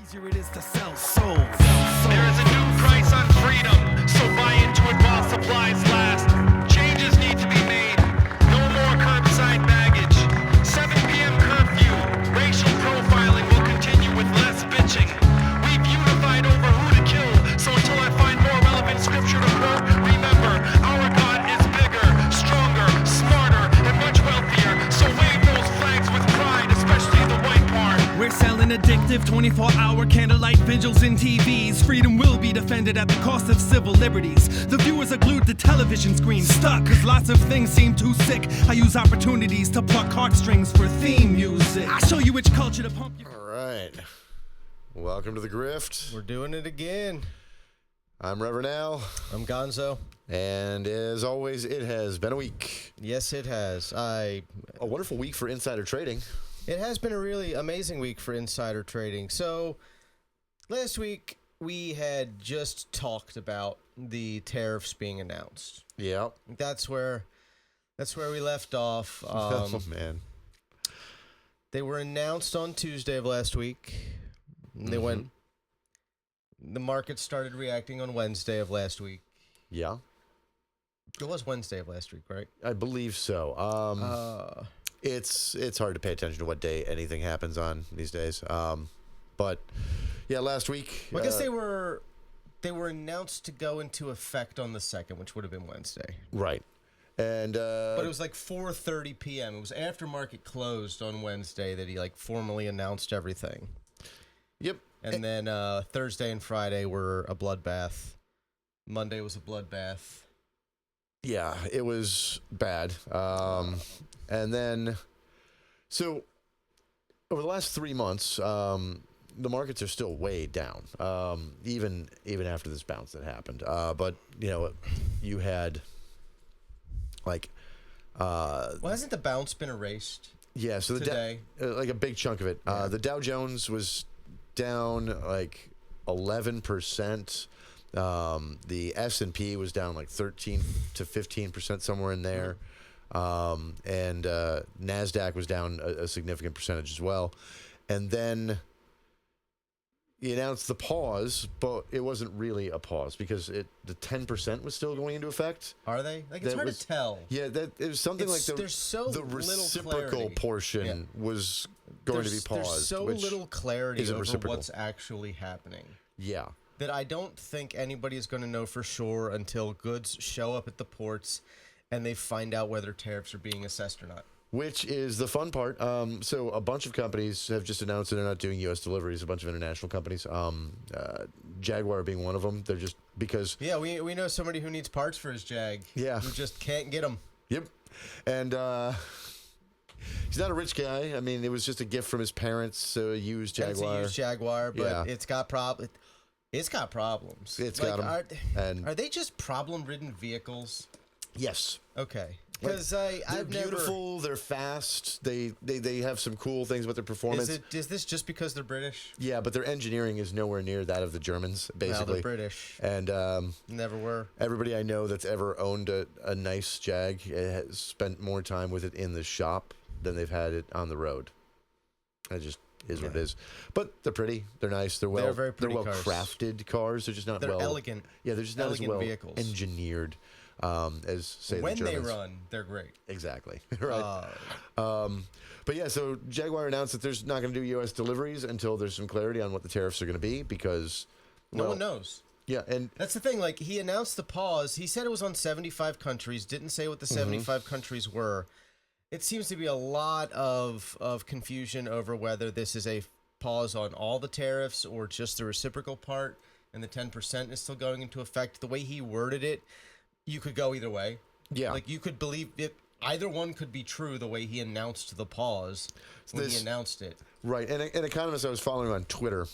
Easier it is to sell souls. There is a new price on freedom, so buy into it while supplies last. Changes need to be made. No more curbside baggage. 7 p.m. curfew. Racial profiling will continue with less bitching. We've unified over who to kill, so until I find more relevant scripture to quote, remember, our God is bigger, stronger, smarter, and much wealthier. So wave those flags with pride, especially the white part. We're selling addictive 24-hour candlelight vigils in TVs. Freedom will be defended at the cost of civil liberties. The viewers are glued to television screens, stuck, cause lots of things seem too sick. I use opportunities to pluck heartstrings for theme music. I show you which culture to pump you. All right. Welcome to the Grift. We're doing it again. I'm Reverend Al. I'm Gonzo. And as always, it has been a week. Yes, it has. A wonderful week for insider trading. It has been a really amazing week for insider trading. So, last week we had just talked about the tariffs being announced. Yeah. That's where we left off. Oh man. They were announced on Tuesday of last week. They went. The market started reacting on Wednesday of last week. Yeah. It was Wednesday of last week, right? I believe so. It's hard to pay attention to what day anything happens on these days. But yeah, last week. Well, I guess they were announced to go into effect on the 2nd, which would have been Wednesday. Right. And but it was like 4:30 p.m. It was after market closed on Wednesday that he formally announced everything. Yep. And then Thursday and Friday were a bloodbath. Monday was a bloodbath. Yeah, it was bad. And then, so over the last 3 months, the markets are still way down, even after this bounce that happened. But you had well, hasn't the bounce been erased? Yeah, so today, like a big chunk of it. Yeah. The Dow Jones was down like 11%. The S&P was down like 13 to 15%, somewhere in there. And NASDAQ was down a significant percentage as well. And then he announced the pause, but it wasn't really a pause because the 10% was still going into effect. Are they? It's hard to tell. Yeah, it was something there's so the little reciprocal clarity. portion was going to be paused. There's so little clarity over what's actually happening. Yeah. That I don't think anybody is going to know for sure until goods show up at the ports and they find out whether tariffs are being assessed or not. Which is the fun part. So a bunch of companies have just announced that they're not doing U.S. deliveries, a bunch of international companies. Jaguar being one of them. They're just because... Yeah, we know somebody who needs parts for his Jag. Yeah. Who just can't get them. Yep. And he's not a rich guy. I mean, it was just a gift from his parents, so a used Jaguar. It's a used Jaguar, but Yeah. it's got problems. It's got problems. It's got them. Are they just problem-ridden vehicles? Yes. Okay. Because they're beautiful. They're fast. They have some cool things about their performance. Is this just because they're British? Yeah, but their engineering is nowhere near that of the Germans, basically. No, they're British. And never were. Everybody I know that's ever owned a nice Jag has spent more time with it in the shop than they've had it on the road. It just is what it is. But they're pretty. They're nice. They're very pretty well cars. crafted cars. They're just not They're well elegant. Yeah, they're just not as well vehicles. engineered as say when the Germans. they run, they're great. Exactly. Right. But yeah, so Jaguar announced that there's not going to do U.S. deliveries until there's some clarity on what the tariffs are going to be because No one knows. Yeah, and that's the thing. He announced the pause. He said it was on 75 countries. Didn't say what the 75 countries were. It seems to be a lot of confusion over whether this is a pause on all the tariffs or just the reciprocal part, and the 10% is still going into effect. The way he worded it, you could go either way. Yeah. You could believe it. Either one could be true the way he announced the pause when he announced it. Right. And an economist I was following on Twitter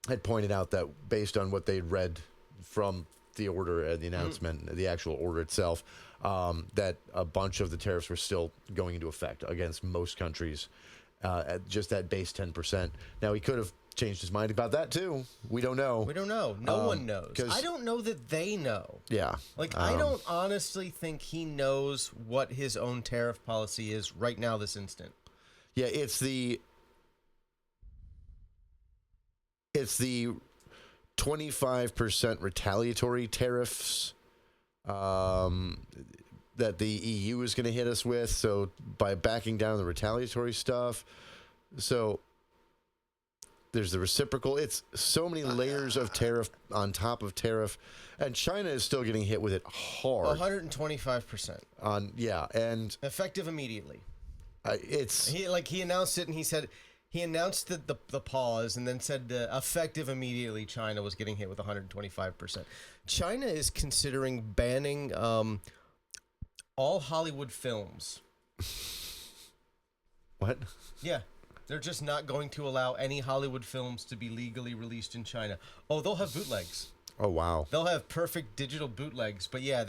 had pointed out that based on what they'd read from the order and the announcement, the actual order itself, that a bunch of the tariffs were still going into effect against most countries at just that base 10%. Now, he could have changed his mind about that, too. We don't know. We don't know. No one knows. I don't know that they know. Yeah. I don't honestly think he knows what his own tariff policy is right now, this instant. Yeah, it's it's the 25% retaliatory tariffs that the EU is going to hit us with. So by backing down the retaliatory stuff, so there's the reciprocal. It's so many layers of tariff on top of tariff, and China is still getting hit with it hard. 125%. And Effective immediately. it's He announced it, and he announced the pause, and then said effective immediately. China was getting hit with 125%. China is considering banning all Hollywood films. what? Yeah. They're just not going to allow any Hollywood films to be legally released in China. Oh, they'll have bootlegs. Oh wow, They'll have perfect digital bootlegs. But yeah,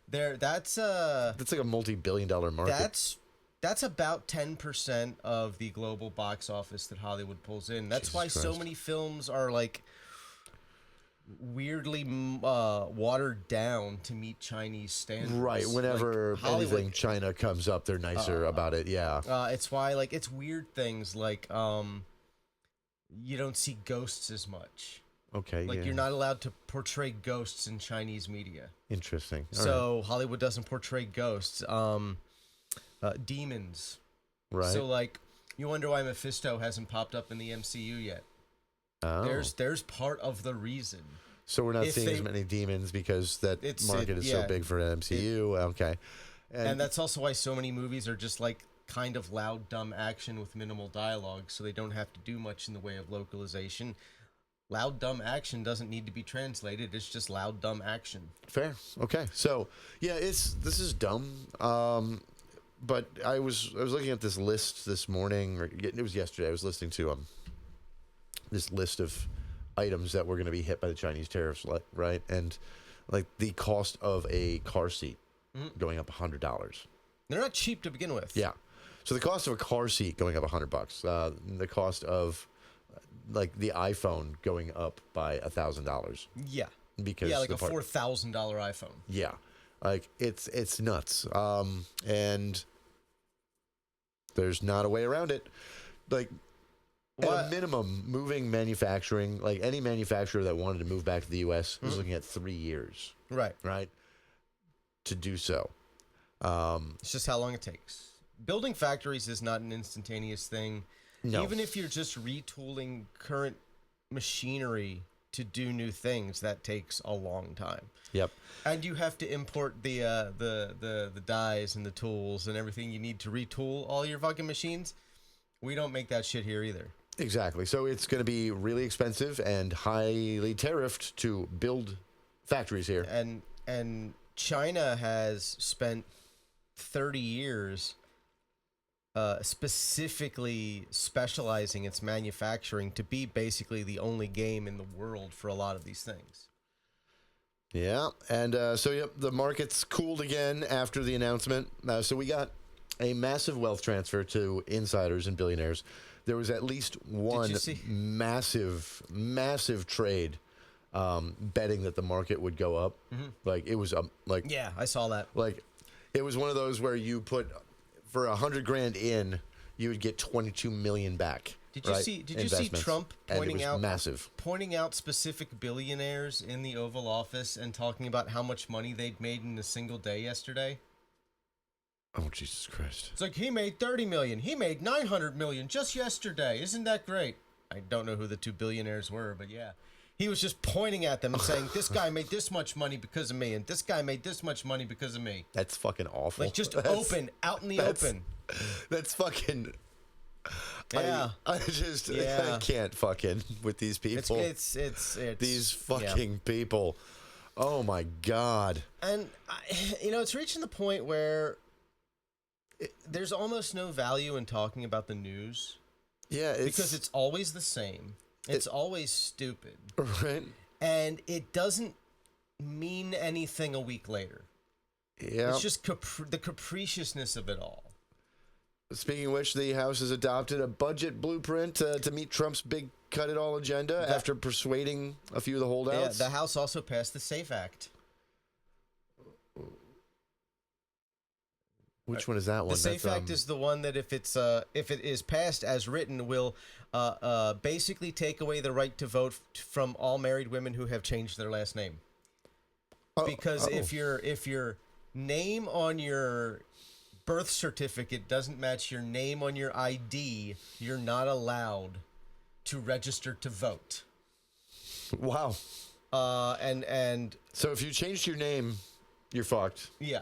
that's like a multi-billion-dollar market. That's about 10% of the global box office that Hollywood pulls in. That's Jesus why so Christ. many films are like weirdly watered down to meet Chinese standards. Right. Whenever Like, Hollywood, anything China comes up, they're nicer about it. Yeah. it's why it's weird things like you don't see ghosts as much. Okay. Like yeah. you're not allowed to portray ghosts in Chinese media. Interesting. All So Hollywood doesn't portray ghosts. Demons. right. So like you wonder why Mephisto hasn't popped up in the MCU yet. Oh. There's part of the reason. So we're not if seeing they- as many demons because that market is yeah. so big for MCU. Okay. And that's also why so many movies are just like kind of loud, dumb action with minimal dialogue, so they don't have to do much in the way of localization. Loud, dumb action doesn't need to be translated. It's just loud, dumb action. fair. Okay. So yeah, this is dumb. But I was looking at this list this morning, or it was yesterday. I was listening to this list of items that were going to be hit by the Chinese tariffs, right? And like the cost of a car seat going up $100. They're not cheap to begin with. Yeah. So the cost of a car seat going up $100. The cost of like the iPhone going up by $1,000 Yeah. because Yeah, like the a $4,000 iPhone. Yeah, like it's nuts. And there's not a way around it. Like at a minimum, moving manufacturing, like any manufacturer that wanted to move back to the U.S. was looking at 3 years, Right. to do so. It's just how long it takes. Building factories is not an instantaneous thing. No. Even if you're just retooling current machinery to do new things, that takes a long time. Yep. And you have to import the dies and the tools and everything you need to retool all your fucking machines. We don't make that shit here either. Exactly. So it's going to be really expensive and highly tariffed to build factories here. And China has spent 30 years specifically specializing its manufacturing to be basically the only game in the world for a lot of these things. Yeah, and the market's cooled again after the announcement. So we got a massive wealth transfer to insiders and billionaires. There was at least one massive trade betting that the market would go up. Like it was Yeah, I saw that. like it was one of those where you put for $100,000 in, you would get 22 million back. Did you see Investments. Trump And it pointing was out massive? pointing out specific billionaires in the Oval Office and talking about how much money they'd made in a single day yesterday? Oh Jesus Christ! It's like he made 30 million. He made 900 million just yesterday. Isn't that great? I don't know who the two billionaires were, but yeah. He was just pointing at them and saying, this guy made this much money because of me, and this guy made this much money because of me. That's fucking awful. Like, just open, out in the open. That's fucking... Yeah. I can't fucking with these people. It's these fucking people. Oh my God. And, it's reaching the point where there's almost no value in talking about the news. Yeah, because it's always the same. It's always stupid. Right. And it doesn't mean anything a week later. Yeah. It's just the capriciousness of it all. Speaking of which, the House has adopted a budget blueprint to meet Trump's big cut-it-all agenda after persuading a few of the holdouts. Yeah, the House also passed the SAFE Act. Which one is that one? The SAFE Act is the one that if it is passed as written, will basically take away the right to vote from all married women who have changed their last name. Because if your name on your birth certificate doesn't match your name on your ID, you're not allowed to register to vote. Wow. And so if you changed your name, you're fucked. Yeah.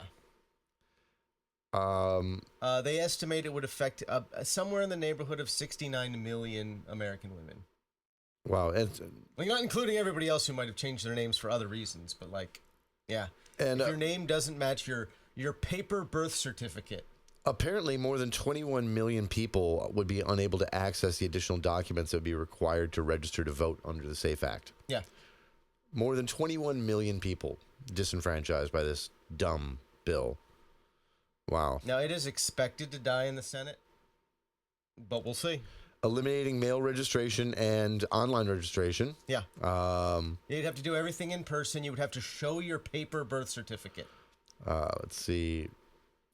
They estimate it would affect somewhere in the neighborhood of 69 million American women. Wow. And, like, not including everybody else who might have changed their names for other reasons, but like, yeah. And if your name doesn't match your paper birth certificate. Apparently, more than 21 million people would be unable to access the additional documents that would be required to register to vote under the SAFE Act. Yeah. More than 21 million people disenfranchised by this dumb bill. Wow. Now, it is expected to die in the Senate, but we'll see. Eliminating mail registration and online registration. Yeah. You'd have to do everything in person. You would have to show your paper birth certificate. Let's see.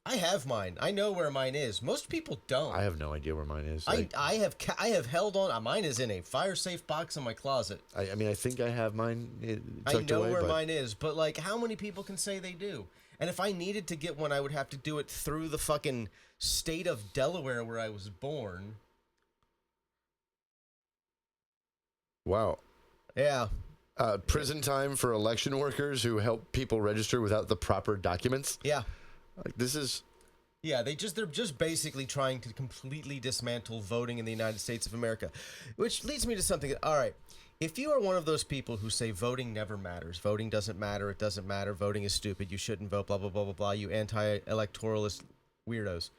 I have mine. I know where mine is. Most people don't. I have no idea where mine is. I have held on. Mine is in a fire-safe box in my closet. I mean, I think I have mine tucked away. I know where mine is, but like, how many people can say they do? And if I needed to get one, I would have to do it through the fucking state of Delaware where I was born. Wow. Yeah. Prison time for election workers who help people register without the proper documents. Yeah. Like, this is... Yeah, they're just basically trying to completely dismantle voting in the United States of America. Which leads me to something. All right. If you are one of those people who say voting never matters, voting doesn't matter, it doesn't matter, voting is stupid, you shouldn't vote, blah, blah, blah, blah, blah, you anti-electoralist weirdos.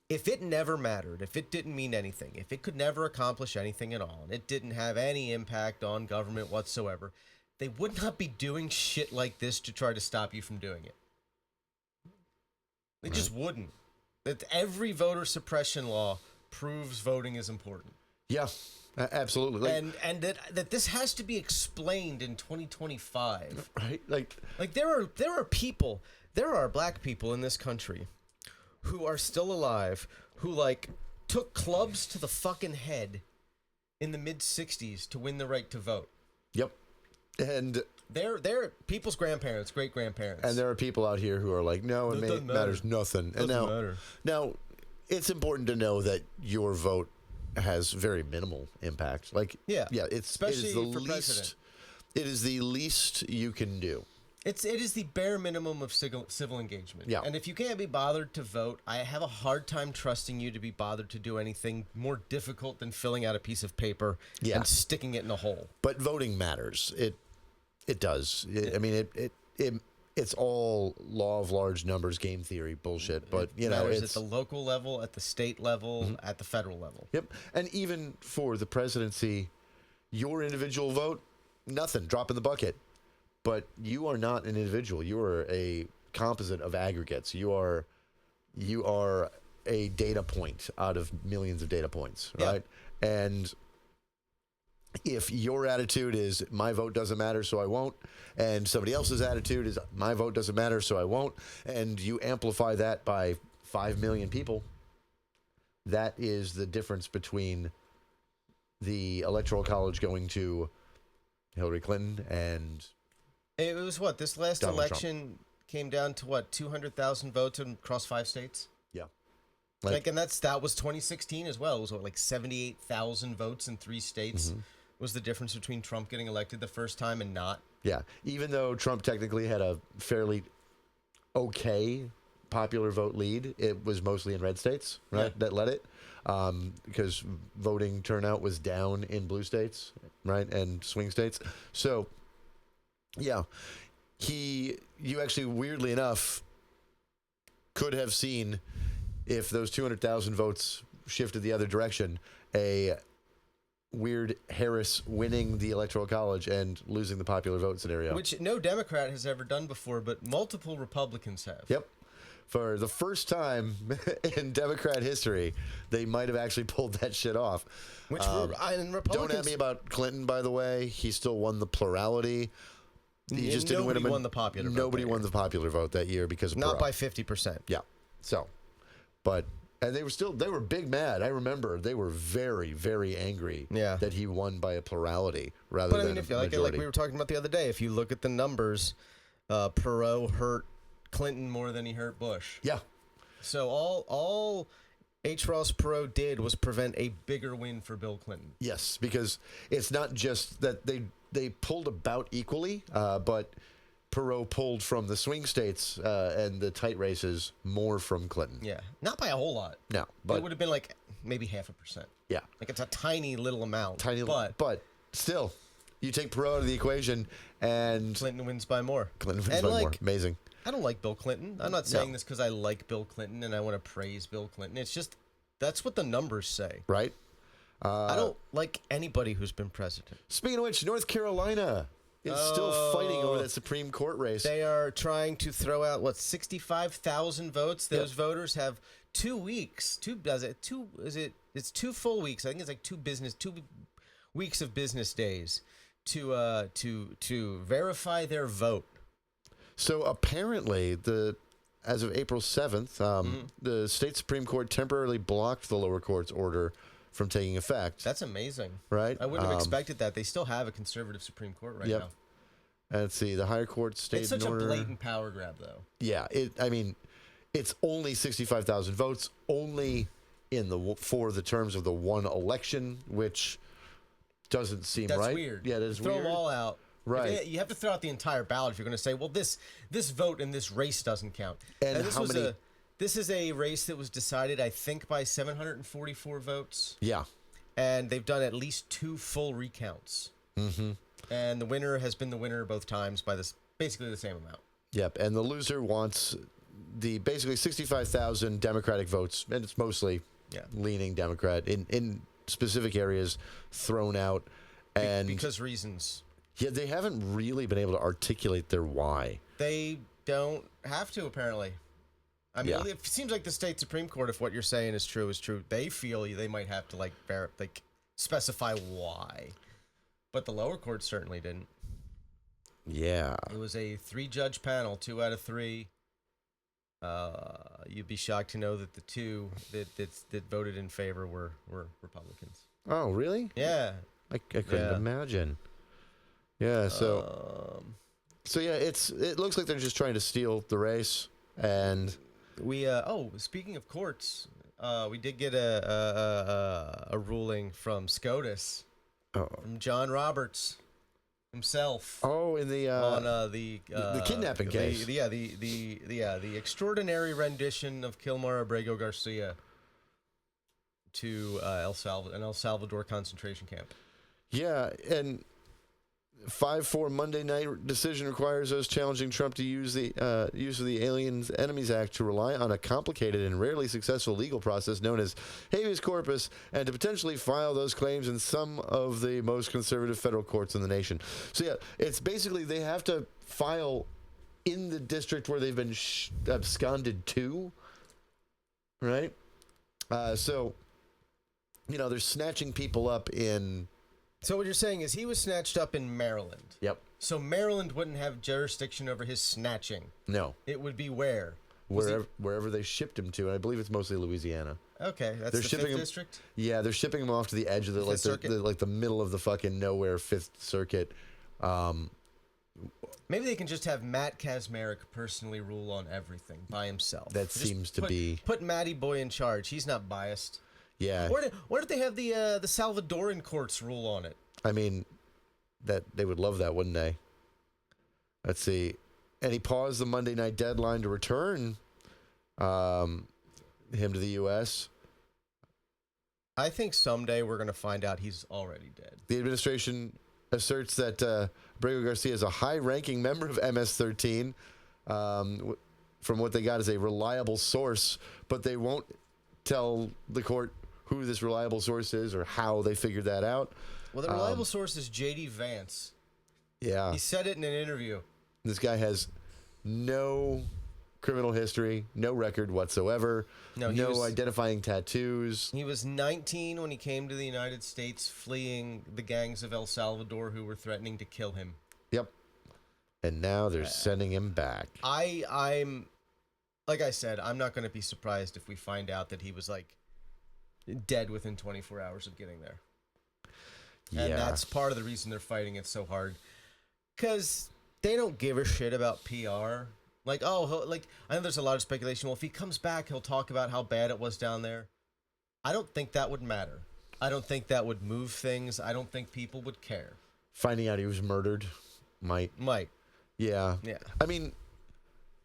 If it never mattered, if it didn't mean anything, if it could never accomplish anything at all, and it didn't have any impact on government whatsoever, they would not be doing shit like this to try to stop you from doing it. They just wouldn't. That every voter suppression law proves voting is important. Yeah, absolutely. And that this has to be explained in 2025. Right? Like there are black people in this country who are still alive who like took clubs to the fucking head in the mid-60s to win the right to vote. Yep. And they're people's grandparents, great-grandparents. And there are people out here who are like, no, it matters nothing. And now, it's important to know that your vote has very minimal impact. Like, especially for president. It is the least you can do. It is the bare minimum of civil engagement. Yeah. And if you can't be bothered to vote, I have a hard time trusting you to be bothered to do anything more difficult than filling out a piece of paper and sticking it in a hole. But voting matters. It does. It's all law of large numbers, game theory bullshit. But it matters at the local level, at the state level, at the federal level. Yep. And even for the presidency, your individual vote, nothing. Drop in the bucket. But you are not an individual. You are a composite of aggregates. You are a data point out of millions of data points, right? Yeah. And if your attitude is my vote doesn't matter, so I won't, and somebody else's attitude is my vote doesn't matter, so I won't, and you amplify that by 5 million people, that is the difference between the Electoral College going to Hillary Clinton and... It was what? This last Donald election Trump. Came down to what? 200,000 votes across 5 states? Yeah. And that was 2016 as well. It was what, like 78,000 votes in 3 states was the difference between Trump getting elected the first time and not. Yeah. Even though Trump technically had a fairly okay popular vote lead, it was mostly in red states, right? That led it. Because voting turnout was down in blue states, right? And swing states. So... yeah, you actually, weirdly enough, could have seen, if those 200,000 votes shifted the other direction, a weird Harris winning the Electoral College and losing the popular vote scenario. Which no Democrat has ever done before, but multiple Republicans have. Yep. For the first time in Democrat history, they might have actually pulled that shit off. Which Republicans... Don't at me about Clinton, by the way. He still won the plurality. He just didn't win. Nobody won the popular vote. Nobody won the popular vote that year because of not by 50%. Yeah, So, and they were big mad. I remember they were very, very angry that he won by a plurality rather than if a like majority. we were talking about the other day, if you look at the numbers, Perot hurt Clinton more than he hurt Bush. Yeah. So all H. Ross Perot did was prevent a bigger win for Bill Clinton. Yes, because it's not just that they pulled about equally, but Perot pulled from the swing states and the tight races more from Clinton. Yeah, not by a whole lot. No, but it would have been like maybe 0.5%. Yeah, like it's a tiny little amount. But still, you take Perot out of the equation, and Clinton wins by more. Clinton wins by more. Amazing. I don't like Bill Clinton. I'm not saying this because I like Bill Clinton and I want to praise Bill Clinton. It's just that's what the numbers say. Right. I don't like anybody who's been president. Speaking of which, North Carolina is still fighting over that Supreme Court race. They are trying to throw out 65,000 votes. Those voters have 2 weeks. It's 2 full weeks. I think it's like 2 weeks of business days to verify their vote. So apparently, as of April 7th, the state Supreme Court temporarily blocked the lower court's order from taking effect. That's amazing. Right? I wouldn't have expected that. They still have a conservative Supreme Court right now. And let's see, the higher court stayed It's such in order. a blatant power grab, though. Yeah, it's only 65,000 votes, only for the terms of the one election, which doesn't seem right. That's weird. Yeah, that is throw weird. them all out. Right. You have to throw out the entire ballot if you're going to say, well, this vote in this race doesn't count. And this how many? This is a race that was decided, I think, by 744 votes. Yeah. And they've done at least 2 full recounts. Mm-hmm. And the winner has been the winner both times by basically the same amount. Yep. And the loser wants the basically 65,000 Democratic votes, and it's mostly leaning Democrat in specific areas thrown out. And because reasons. Yeah, they haven't really been able to articulate their why. They don't have to, apparently. I mean, it seems like the state Supreme Court, if what you're saying is true, they feel they might have to specify why. But the lower court certainly didn't. Yeah. It was a 3-judge panel, 2 out of 3. You'd be shocked to know that the 2 that voted in favor were Republicans. Oh, really? Yeah. I couldn't imagine. Yeah, so it looks like they're just trying to steal the race, and we speaking of courts, we did get a ruling from SCOTUS, from John Roberts himself. Oh, in the on the kidnapping case. The extraordinary rendition of Kilmar Abrego Garcia to an El Salvador concentration camp. Yeah, and 5-4 Monday night decision requires those challenging Trump to use the use of the Aliens Enemies Act to rely on a complicated and rarely successful legal process known as habeas corpus, and to potentially file those claims in some of the most conservative federal courts in the nation. So yeah, it's basically they have to file in the district where they've been absconded to, right? So, they're snatching people up in... So what you're saying is he was snatched up in Maryland. Yep. So Maryland wouldn't have jurisdiction over his snatching. No. It would be where? Wherever they shipped him to, and I believe it's mostly Louisiana. Okay, that's the 5th district? Yeah, they're shipping him off to the edge of the middle of the fucking nowhere 5th Circuit. Maybe they can just have Matt Kaczmarek personally rule on everything by himself. That seems to be... Put Matty Boy in charge. He's not biased. Yeah. Why don't they have the Salvadoran courts rule on it? I mean, that they would love that, wouldn't they? Let's see. And he paused the Monday night deadline to return him to the U.S. I think someday we're going to find out he's already dead. The administration asserts that Abrego Garcia is a high-ranking member of MS-13, from what they got as a reliable source, but they won't tell the court who this reliable source is or how they figured that out. Well, the reliable source is J.D. Vance. Yeah. He said it in an interview. This guy has no criminal history, no record whatsoever, no identifying tattoos. He was 19 when he came to the United States, fleeing the gangs of El Salvador who were threatening to kill him. Yep. And now they're sending him back. I'm like I said, I'm not going to be surprised if we find out that he was like dead within 24 hours of getting there. And that's part of the reason they're fighting it so hard. Because they don't give a shit about PR. Like, I know there's a lot of speculation. Well, if he comes back, he'll talk about how bad it was down there. I don't think that would matter. I don't think that would move things. I don't think people would care. Finding out he was murdered might. Yeah. I mean,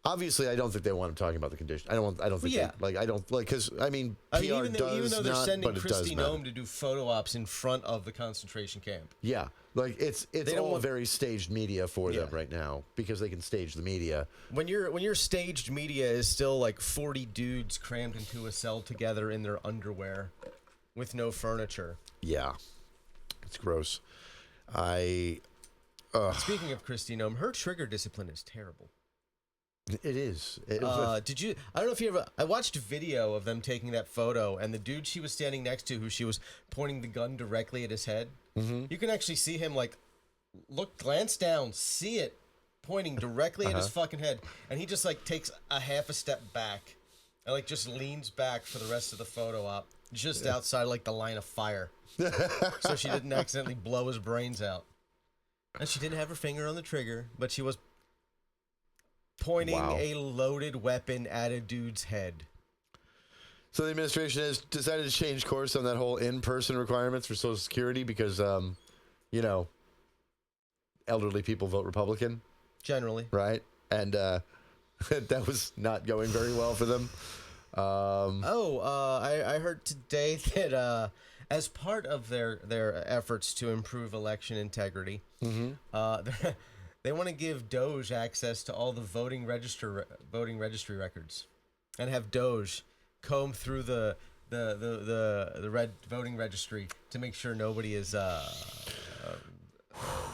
obviously, I don't think they want him talking about the condition. I don't think. Yeah. Because I mean, PR even though they're not, sending but it Kristi does matter. Noem to do photo ops in front of the concentration camp. Yeah, like it's all very staged media for them right now because they can stage the media. When your staged media is still like 40 dudes crammed into a cell together in their underwear with no furniture. Yeah, it's gross. Speaking of Kristi Noem, her trigger discipline is terrible. It is. Did you? I don't know if you ever. I watched a video of them taking that photo, and the dude she was standing next to, who she was pointing the gun directly at his head. Mm-hmm. You can actually see him like glance down, see it pointing directly at his fucking head, and he just like takes a half a step back, and like just leans back for the rest of the photo op, just outside like the line of fire, so she didn't accidentally blow his brains out. And she didn't have her finger on the trigger, but she was pointing a loaded weapon at a dude's head. So the administration has decided to change course on that whole in-person requirements for Social Security because, elderly people vote Republican. Generally. Right? And that was not going very well for them. I heard today that as part of their efforts to improve election integrity, they want to give Doge access to all the voting registry records, and have Doge comb through the red voting registry to make sure nobody is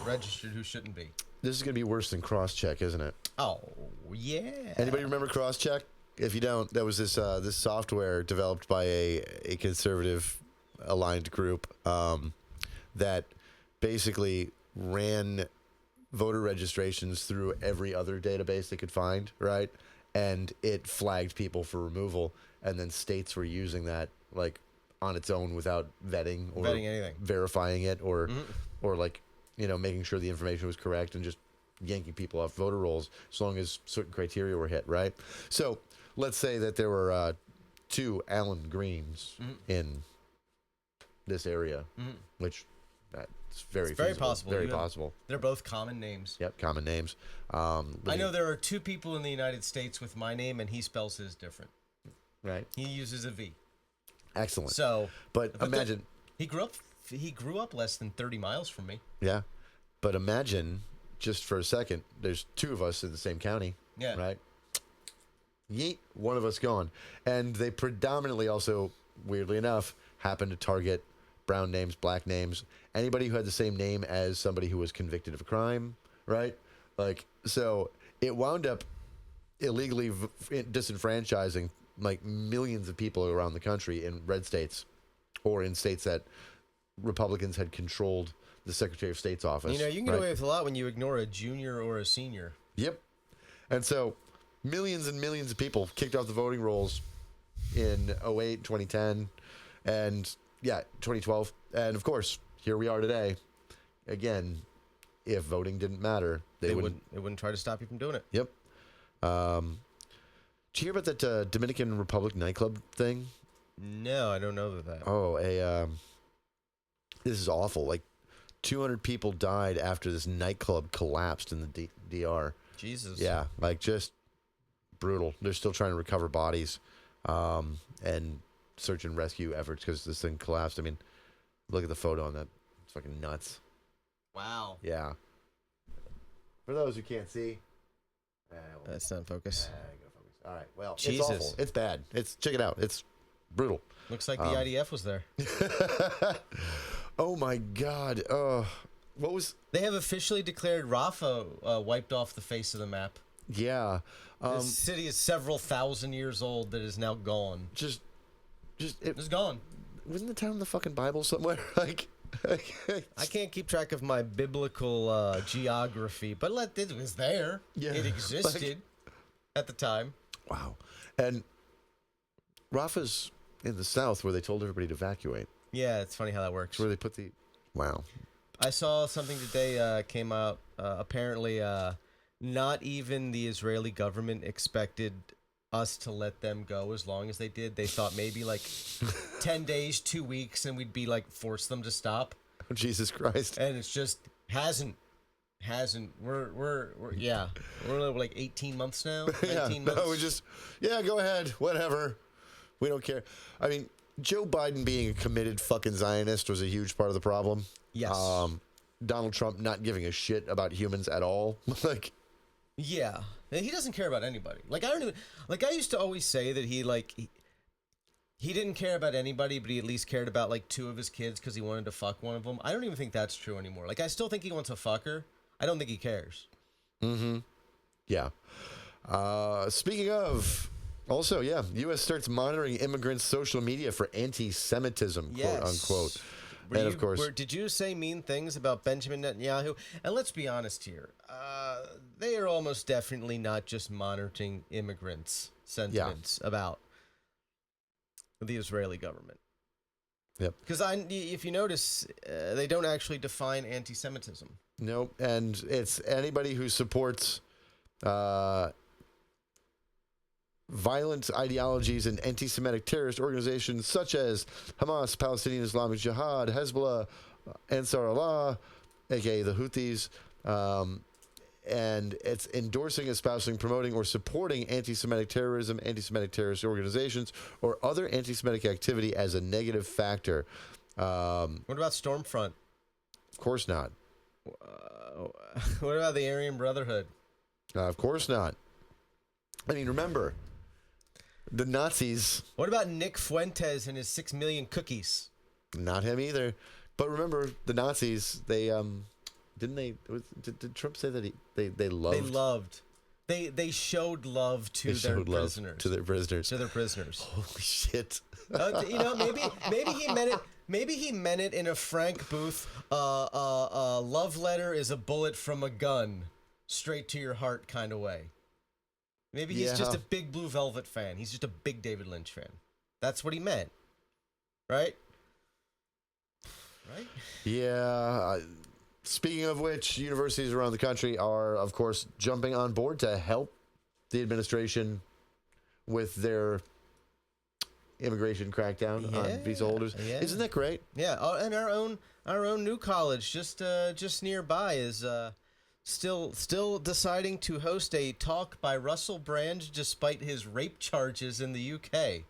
registered who shouldn't be. This is going to be worse than Crosscheck, isn't it? Oh yeah. Anybody remember Crosscheck? If you don't, that was this software developed by a conservative aligned group that basically ran voter registrations through every other database they could find, right? And it flagged people for removal, and then states were using that like on its own without vetting anything, verifying it, or like making sure the information was correct, and just yanking people off voter rolls as long as certain criteria were hit, right? So let's say that there were 2 Alan Greens in this area, which it's very possible. Very possible. They're both common names. Yep, common names. I know there are 2 people in the United States with my name, and he spells his different. Right. He uses a V. Excellent. So, but imagine he grew up less than 30 miles from me. Yeah, but imagine just for a second, there's 2 of us in the same county. Yeah. Right. Yeet, one of us gone, and they predominantly also, weirdly enough, happen to target brown names, black names, anybody who had the same name as somebody who was convicted of a crime, right? Like, so it wound up illegally disenfranchising like millions of people around the country in red states, or in states that Republicans had controlled the Secretary of State's office. You can get away with a lot when you ignore a junior or a senior. Yep. And so millions and millions of people kicked off the voting rolls in 2008, 2010, and 2012. And of course, here we are today. Again, if voting didn't matter, they wouldn't try to stop you from doing it. Yep. Did you hear about that Dominican Republic nightclub thing? No, I don't know that. Oh, this is awful. Like 200 people died after this nightclub collapsed in the DR. Jesus. Yeah, like just brutal. They're still trying to recover bodies and search and rescue efforts because this thing collapsed. I mean, look at the photo on that. It's fucking nuts. Wow. Yeah. For those who can't see. That's not focus. All right. Well, Jesus. It's awful. It's bad. Check it out. It's brutal. Looks like the IDF was there. Oh my God. What was? They have officially declared Rafah wiped off the face of the map. Yeah. This city is several thousand years old that is now gone. It's gone. Wasn't the town in the fucking Bible somewhere? Like, I can't keep track of my biblical geography, but it was there. Yeah, It existed at the time. Wow. And Rafa's in the south where they told everybody to evacuate. Yeah, it's funny how that works. Where they put the... Wow. I saw something today came out. Apparently, not even the Israeli government expected us to let them go as long as they did. They thought maybe like 10 days, 2 weeks, and we'd be like force them to stop. Oh, Jesus Christ. And it's just hasn't. We're like 18 months now. 19 months. No, we just go ahead, whatever. We don't care. I mean, Joe Biden being a committed fucking Zionist was a huge part of the problem. Yes. Donald Trump not giving a shit about humans at all. Like, yeah, he doesn't care about anybody. Like, I don't even like. I used to always say that he didn't care about anybody, but he at least cared about like 2 of his kids because he wanted to fuck one of them. I don't even think that's true anymore. Like, I still think he wants to fuck her. I don't think he cares. Mm-hmm. Yeah. Speaking of, also, yeah, U.S. starts monitoring immigrants' social media for anti-Semitism, quote unquote. Of course, did you say mean things about Benjamin Netanyahu? And let's be honest here. They are almost definitely not just monitoring immigrants' sentiments about the Israeli government. Yep. Because if you notice, they don't actually define anti-Semitism. Nope. And it's anybody who supports violent ideologies and anti-Semitic terrorist organizations such as Hamas, Palestinian Islamic Jihad, Hezbollah, Ansar Allah, aka the Houthis, and it's endorsing, espousing, promoting, or supporting anti-Semitic terrorism, anti-Semitic terrorist organizations, or other anti-Semitic activity as a negative factor. What about Stormfront? Of course not. What about the Aryan Brotherhood? Of course not. I mean, remember, the Nazis... What about Nick Fuentes and his 6 million cookies? Not him either. But remember, the Nazis, they... Didn't they? Did Trump say that they loved? They loved. They showed love to their prisoners. To their prisoners. To their prisoners. Holy shit! Maybe he meant it. Maybe he meant it in a Frank Booth. Love letter is a bullet from a gun, straight to your heart kind of way. Maybe he's just a big Blue Velvet fan. He's just a big David Lynch fan. That's what he meant, right? Right? Yeah. Speaking of which, universities around the country are, of course, jumping on board to help the administration with their immigration crackdown on visa holders. Yeah. Isn't that great? Yeah, and our own new college just nearby is still deciding to host a talk by Russell Brand despite his rape charges in the UK.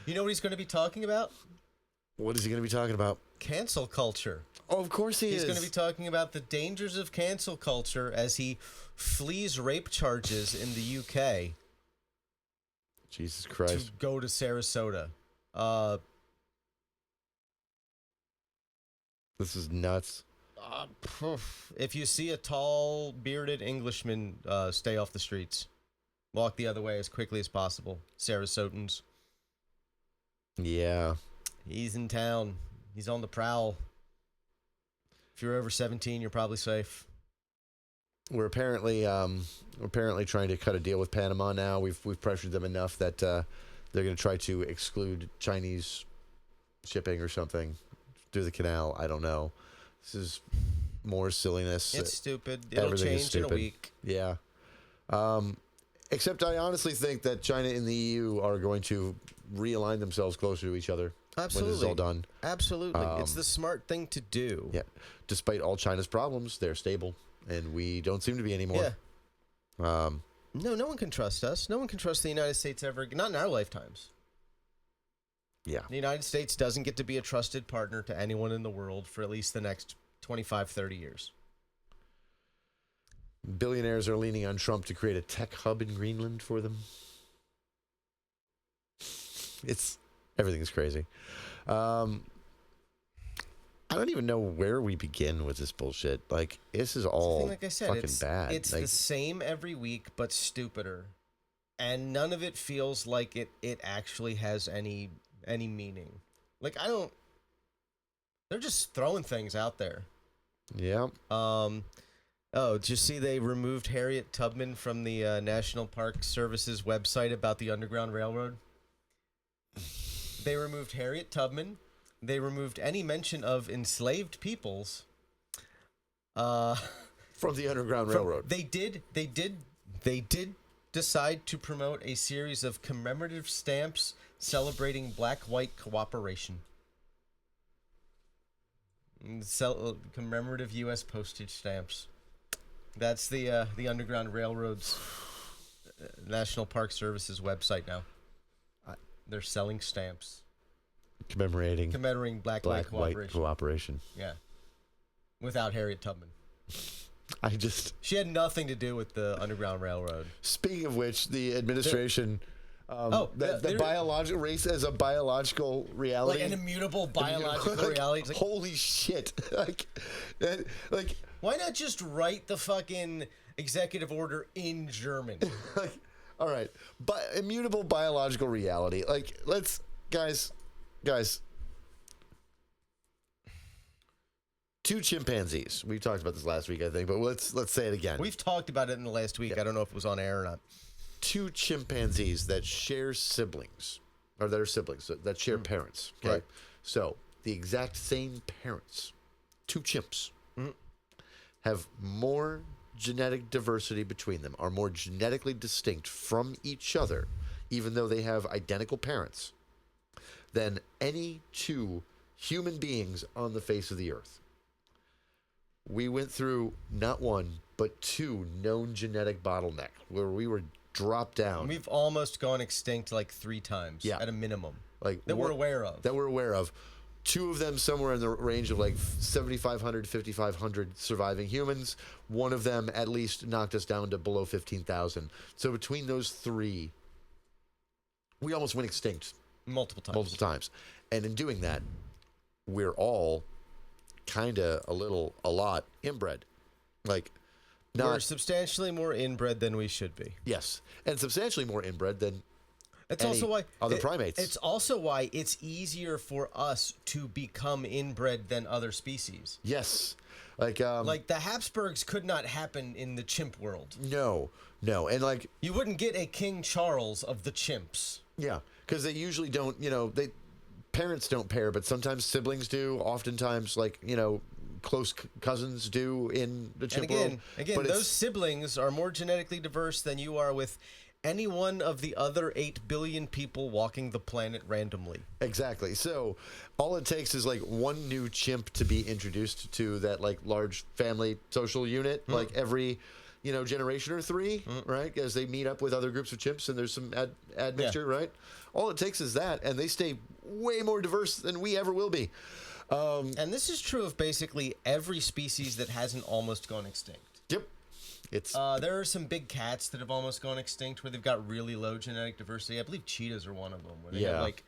You know what he's going to be talking about? What is he going to be talking about? Cancel culture. Oh, of course he is. He's going to be talking about the dangers of cancel culture as he flees rape charges in the UK. Jesus Christ. To go to Sarasota. This is nuts. If you see a tall, bearded Englishman, stay off the streets. Walk the other way as quickly as possible. Sarasotans. Yeah. He's in town. He's on the prowl. If you're over 17, you're probably safe. We're apparently trying to cut a deal with Panama now. We've pressured them enough that they're going to try to exclude Chinese shipping or something through the canal. I don't know. This is more silliness. It's stupid. It'll change in a week. Yeah. Except I honestly think that China and the EU are going to realign themselves closer to each other. Absolutely. When this is all done. Absolutely. It's the smart thing to do. Yeah. Despite all China's problems, they're stable, and we don't seem to be anymore. Yeah. No one can trust us. No one can trust the United States ever. Not in our lifetimes. Yeah. The United States doesn't get to be a trusted partner to anyone in the world for at least the next 25, 30 years. Billionaires are leaning on Trump to create a tech hub in Greenland for them. Everything is crazy. I don't even know where we begin with this bullshit. Like, this is all like I said, fucking bad. It's the same every week, but stupider. And none of it feels like it actually has any meaning. Like, they're just throwing things out there. Yeah. Oh, did you see they removed Harriet Tubman from the National Park Service's website about the Underground Railroad? They removed Harriet Tubman. They removed any mention of enslaved peoples. From the Underground Railroad. They did decide to promote a series of commemorative stamps celebrating black-white cooperation. Commemorative U.S. postage stamps. That's the Underground Railroad's National Park Service's website now. They're selling stamps Commemorating black-white white cooperation. Yeah. Without Harriet Tubman. She had nothing to do with the Underground Railroad. Speaking of which, the administration... the biological race as a biological reality, like an immutable biological reality. It's like, holy shit! like, why not just write the fucking executive order in German? Like, all right, but immutable biological reality. Like, let's guys. Two chimpanzees. We talked about this last week, I think, but let's say it again. We've talked about it in the last week. I don't know if it was on air or not. Two chimpanzees that share siblings, or that are siblings, that share parents. Okay? Right. So, the exact same parents, two chimps, have more genetic diversity between them, are more genetically distinct from each other, even though they have identical parents, than any two human beings on the face of the earth. We went through not one, but two known genetic bottlenecks where we were dropped down. We've almost gone extinct like 3 times at a minimum. Like that we're aware of. That we're aware of. Two of them somewhere in the range of like 7,500, 5,500 surviving humans. One of them at least knocked us down to below 15,000. So between those 3, we almost went extinct. Multiple times. And in doing that, we're all kind of a lot inbred. Like, we're substantially more inbred than we should be. Yes. And substantially more inbred than It's also why other primates. It's also why it's easier for us to become inbred than other species. Yes. Like the Habsburgs could not happen in the chimp world. No. And like, you wouldn't get a King Charles of the chimps. Yeah, because they usually don't, parents don't pair, but sometimes siblings do. Oftentimes, like, close cousins do in the chimp world. Again, but those siblings are more genetically diverse than you are with any one of the other 8 billion people walking the planet randomly. Exactly. So all it takes is like one new chimp to be introduced to that like large family social unit, like every generation or 3, right? As they meet up with other groups of chimps and there's some admixture, right? All it takes is that, and they stay way more diverse than we ever will be. And this is true of basically every species that hasn't almost gone extinct. Yep. It's there are some big cats that have almost gone extinct where they've got really low genetic diversity. I believe cheetahs are one of them, where they have like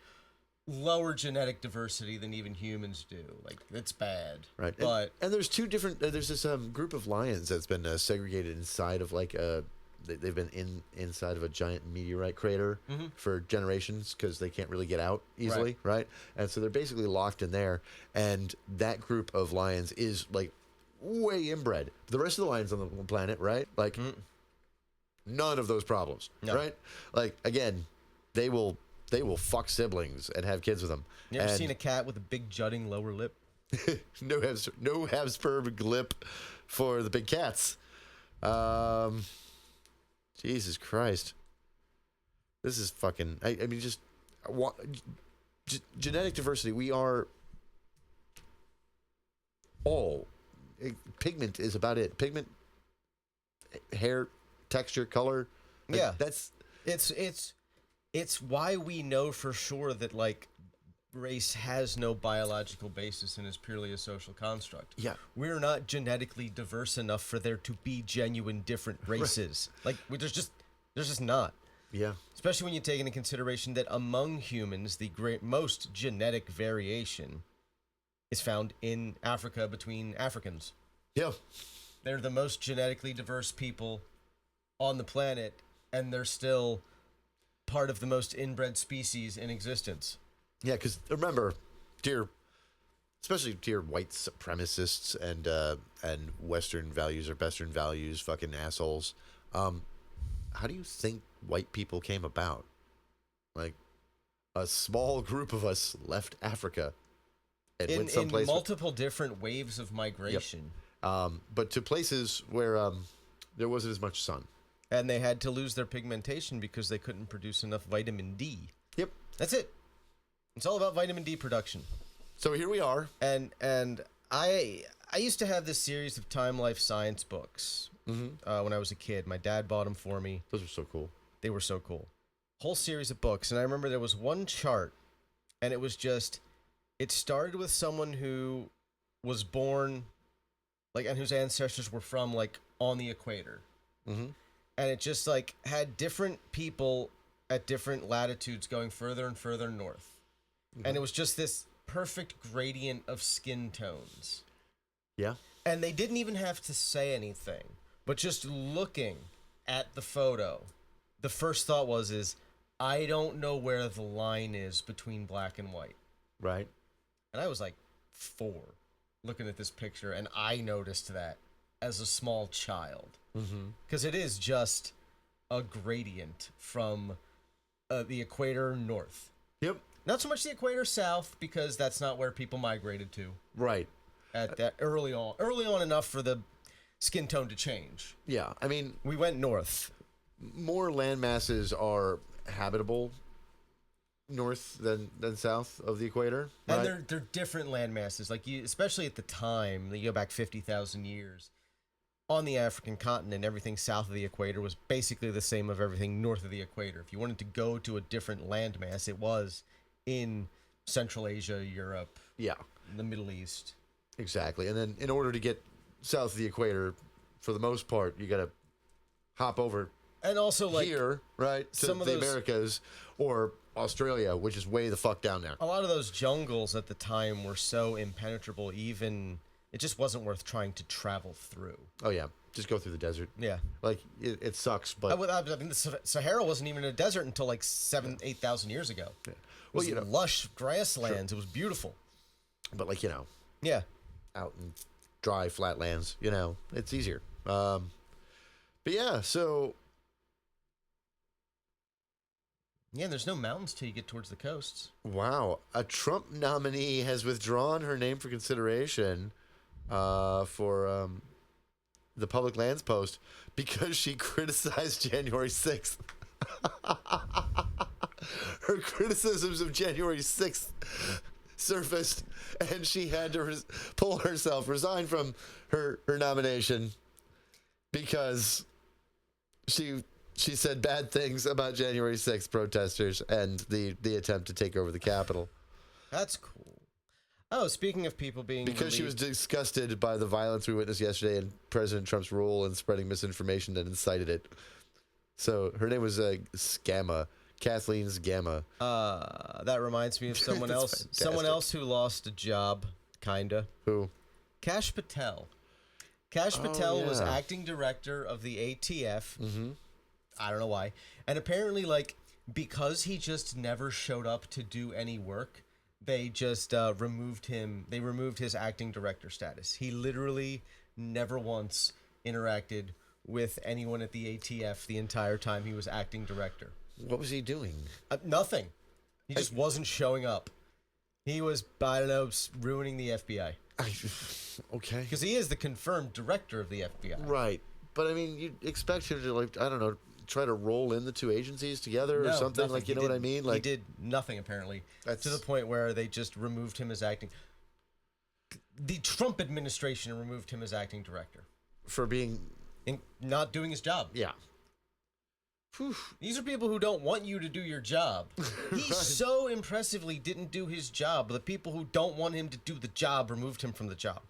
lower genetic diversity than even humans do. Like, it's bad. Right. But and there's two different. There's this group of lions that's been segregated inside of like they've been inside of a giant meteorite crater for generations because they can't really get out easily, right? And so they're basically locked in there. And that group of lions is like way inbred. The rest of the lions on the planet, right? Like none of those problems, right? Like, again, they will fuck siblings and have kids with them. You ever seen a cat with a big jutting lower lip? no Habsburg lip for the big cats. Jesus Christ. This is fucking... I mean, just... genetic diversity, we are all... Pigment is about it. Pigment, hair, texture, color. Like, yeah. That's... It's why we know for sure that, like, race has no biological basis and is purely a social construct. Yeah. We're not genetically diverse enough for there to be genuine different races. Like, there's just not. Yeah. Especially when you take into consideration that among humans, the most genetic variation is found in Africa between Africans. Yeah. They're the most genetically diverse people on the planet, and they're still part of the most inbred species in existence. Yeah, because remember, dear especially to your white supremacists and Western values or Western values, fucking assholes. How do you think white people came about? Like, a small group of us left Africa and went someplace. In multiple different waves of migration. Yep. But to places where there wasn't as much sun. And they had to lose their pigmentation because they couldn't produce enough vitamin D. Yep. That's it. It's all about vitamin D production. So here we are. And I used to have this series of Time Life science books when I was a kid. My dad bought them for me. Those were so cool. They were so cool. Whole series of books. And I remember there was one chart, and it was just, it started with someone who was born, like, and whose ancestors were from, like, on the equator. Mm-hmm. And it just, like, had different people at different latitudes going further and further north. Mm-hmm. And it was just this perfect gradient of skin tones. Yeah. And they didn't even have to say anything. But just looking at the photo, the first thought was, I don't know where the line is between black and white. Right. And I was like 4 looking at this picture, and I noticed that as a small child. Because it is just a gradient from the equator north. Yep. Not so much the equator south, because that's not where people migrated to. Right. At that early on enough for the skin tone to change. Yeah. I mean, we went north. More land masses are habitable north than south of the equator. Right? And they're different land masses. Like, especially at the time, you go back 50,000 years. On the African continent, everything south of the equator was basically the same of everything north of the equator. If you wanted to go to a different landmass, it was in Central Asia, Europe, the Middle East. Exactly. And then in order to get south of the equator, for the most part, you got to hop over and also, like, here, right, to some of the those, Americas or Australia, which is way the fuck down there. A lot of those jungles at the time were so impenetrable, even it just wasn't worth trying to travel through. Oh, yeah. Just go through the desert. Yeah. Like, it sucks, but... I mean, the Sahara wasn't even a desert until, like, 8,000 years ago. Yeah. It was lush grasslands. Sure. It was beautiful. But, like, Yeah. Out in dry, flat lands, it's easier. But, yeah, so... Yeah, there's no mountains till you get towards the coasts. Wow. A Trump nominee has withdrawn her name for consideration for the Public Lands Post because she criticized January 6th. Her criticisms of January 6th surfaced, and she had to resign from her nomination because she said bad things about January 6th protesters and the attempt to take over the Capitol. That's cool. Oh, speaking of people being because she was disgusted by the violence we witnessed yesterday and President Trump's role in spreading misinformation that incited it. So her name was Scamma, Kathleen Scamma. That reminds me of someone else. Fantastic. Someone else who lost a job, kinda. Who? Kash Patel. Kash Patel was acting director of the ATF. Mm-hmm. I don't know why. And apparently, like, because he just never showed up to do any work, they just removed him. They removed his acting director status. He literally never once interacted with anyone at the ATF the entire time he was acting director. What was he doing? Nothing. He just wasn't showing up. He was, I don't know, ruining the FBI. Okay. Because he is the confirmed director of the FBI. Right. But, I mean, you'd expect him to, like, I don't know, try to roll in the two agencies together or something? Nothing. Like, you know what I mean? Like, he did nothing, apparently. To the point where they just removed him as acting. The Trump administration removed him as acting director. For being... not doing his job. Yeah. Whew. These are people who don't want you to do your job. He so impressively didn't do his job. The people who don't want him to do the job removed him from the job.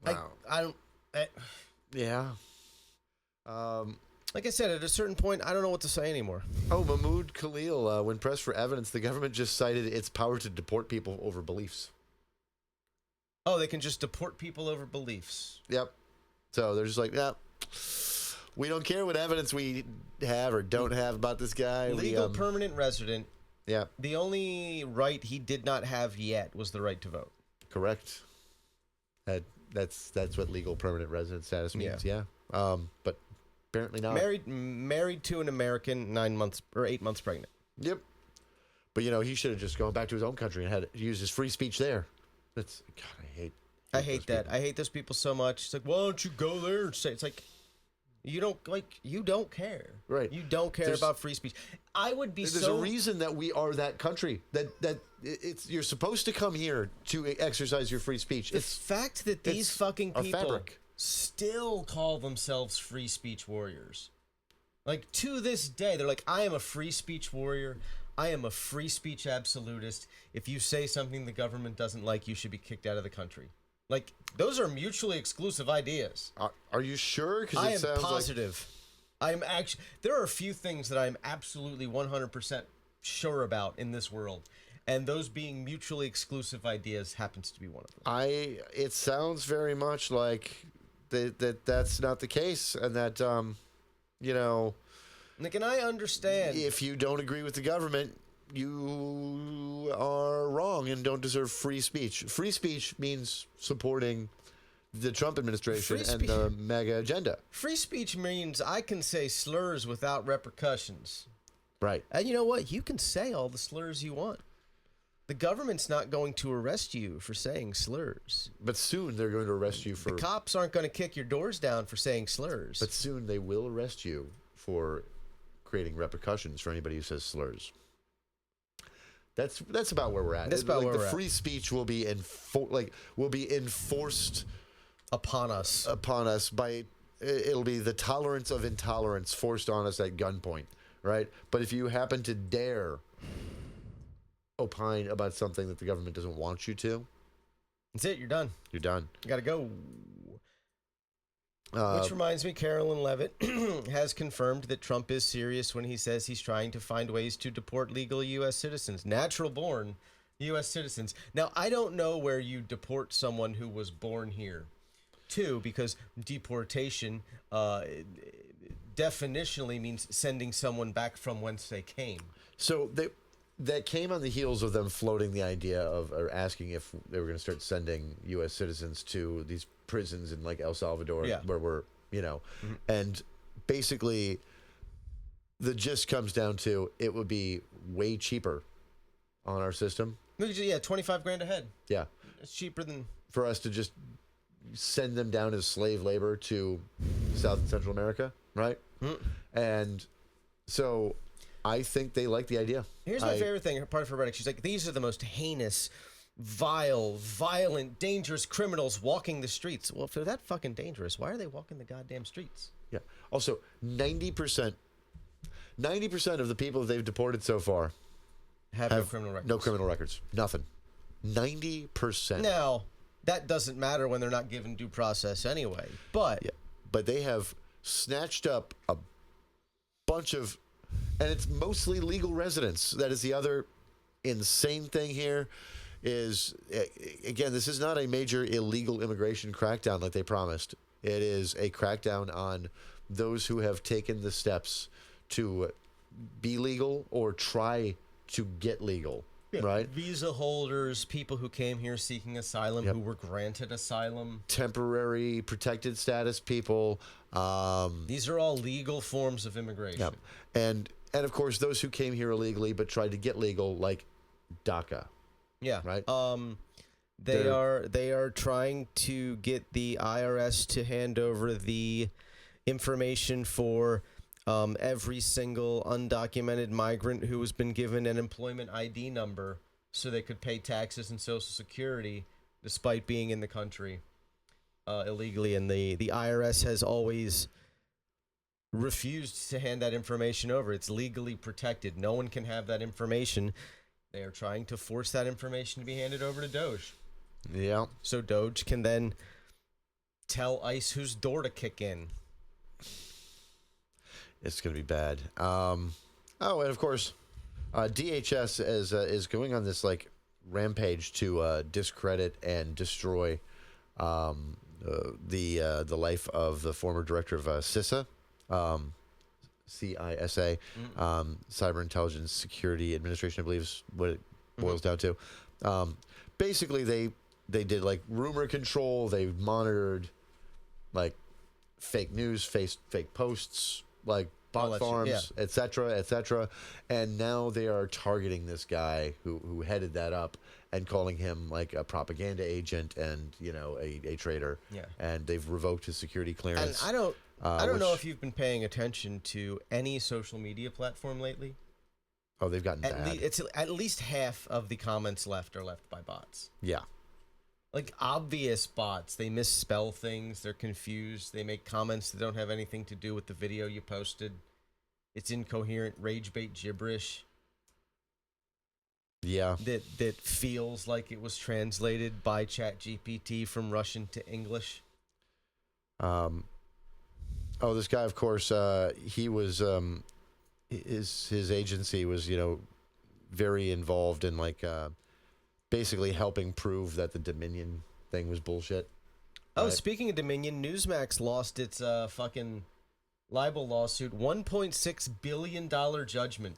Wow. I don't... Yeah. Like I said, at a certain point, I don't know what to say anymore. Oh, Mahmoud Khalil, when pressed for evidence, the government just cited its power to deport people over beliefs. Oh, they can just deport people over beliefs. Yep. So they're just like, yeah, we don't care what evidence we have or don't have about this guy. Legal permanent resident Yeah. The only right he did not have yet was the right to vote. Correct. That's what legal permanent resident status means. Yeah. Yeah. But apparently not. Married to an American, 8 months pregnant. Yep. But he should have just gone back to his own country and had used his free speech there. That's God. I hate that. I hate those people so much. It's like, why don't you go there and say? It's like, you don't care. Right. You don't care about free speech. I would be. There's a reason that we are that country. You're supposed to come here to exercise your free speech. The fact that these fucking people fabric. still call themselves free speech warriors, like to this day, they're like, I am a free speech warrior. I am a free speech absolutist. If you say something the government doesn't like, you should be kicked out of the country. Like, those are mutually exclusive ideas. Are you sure? Because I am positive. I'm actually. There are a few things that I'm absolutely 100% sure about in this world, and those being mutually exclusive ideas happens to be one of them. It sounds very much like that's not the case, and that Nick, and I understand. If you don't agree with the government, you are wrong and don't deserve free speech. Free speech means supporting the Trump administration and the MAGA agenda. Free speech means I can say slurs without repercussions. Right. And you know what? You can say all the slurs you want. The government's not going to arrest you for saying slurs. But soon they're going to arrest you for... The cops aren't going to kick your doors down for saying slurs. But soon they will arrest you for creating repercussions for anybody who says slurs. That's about where we're at. That's about where we're at. The free speech will be enforced upon us by it'll be the tolerance of intolerance forced on us at gunpoint, right? But if you happen to dare opine about something that the government doesn't want you to, that's it. You're done. You're done. You gotta go. Which reminds me, Carolyn Levitt has confirmed that Trump is serious when he says he's trying to find ways to deport legal U.S. citizens, natural-born U.S. citizens. Now, I don't know where you deport someone who was born here, too, because deportation definitionally means sending someone back from whence they came. So that came on the heels of them floating the idea of, or asking if they were going to start sending U.S. citizens to these prisons in like El Salvador, where we're, and basically the gist comes down to it would be way cheaper on our system. Yeah, $25,000 a head. Yeah, it's cheaper than for us to just send them down as slave labor to South and Central America, right? And so I think they like the idea. Here's my favorite thing, part of her rhetoric. She's like, these are the most heinous, vile, violent, dangerous criminals walking the streets. Well, if they're that fucking dangerous, why are they walking the goddamn streets? Yeah. Also, 90% of the people they've deported so far have no criminal records. No criminal records. Nothing. 90%. Now, that doesn't matter when they're not given due process anyway. But they have snatched up a bunch of, and it's mostly legal residents. That is the other insane thing here. Is, again, this is not a major illegal immigration crackdown like they promised. It is a crackdown on those who have taken the steps to be legal or try to get legal, right? Visa holders, people who came here seeking asylum, who were granted asylum. Temporary protected status people. These are all legal forms of immigration. Yep. And of course, those who came here illegally but tried to get legal, like DACA. Yeah. Right. They are trying to get the IRS to hand over the information for every single undocumented migrant who has been given an employment ID number so they could pay taxes and Social Security despite being in the country illegally. And the IRS has always refused to hand that information over. It's legally protected. No one can have that information. They are trying to force that information to be handed over to Doge. Yeah. So Doge can then tell ICE whose door to kick in. It's going to be bad. And of course, DHS is going on this like rampage to discredit and destroy the life of the former director of CISA, CISA, Cyber Intelligence Security Administration, I believe is what it boils down to. Basically, they did like rumor control. They monitored like fake news, fake posts, like bot farms, etc. And now they are targeting this guy who headed that up and calling him like a propaganda agent and a traitor. Yeah. And they've revoked his security clearance. And I don't know if you've been paying attention to any social media platform lately. Oh, they've gotten bad. It's at least half of the comments left are left by bots. Yeah. Like obvious bots. They misspell things. They're confused. They make comments that don't have anything to do with the video you posted. It's incoherent, rage bait gibberish. Yeah. That feels like it was translated by ChatGPT from Russian to English. This guy, of course, he was his agency was very involved in like basically helping prove that the Dominion thing was bullshit. Oh, right? Speaking of Dominion, Newsmax lost its fucking libel lawsuit, $1.6 billion judgment.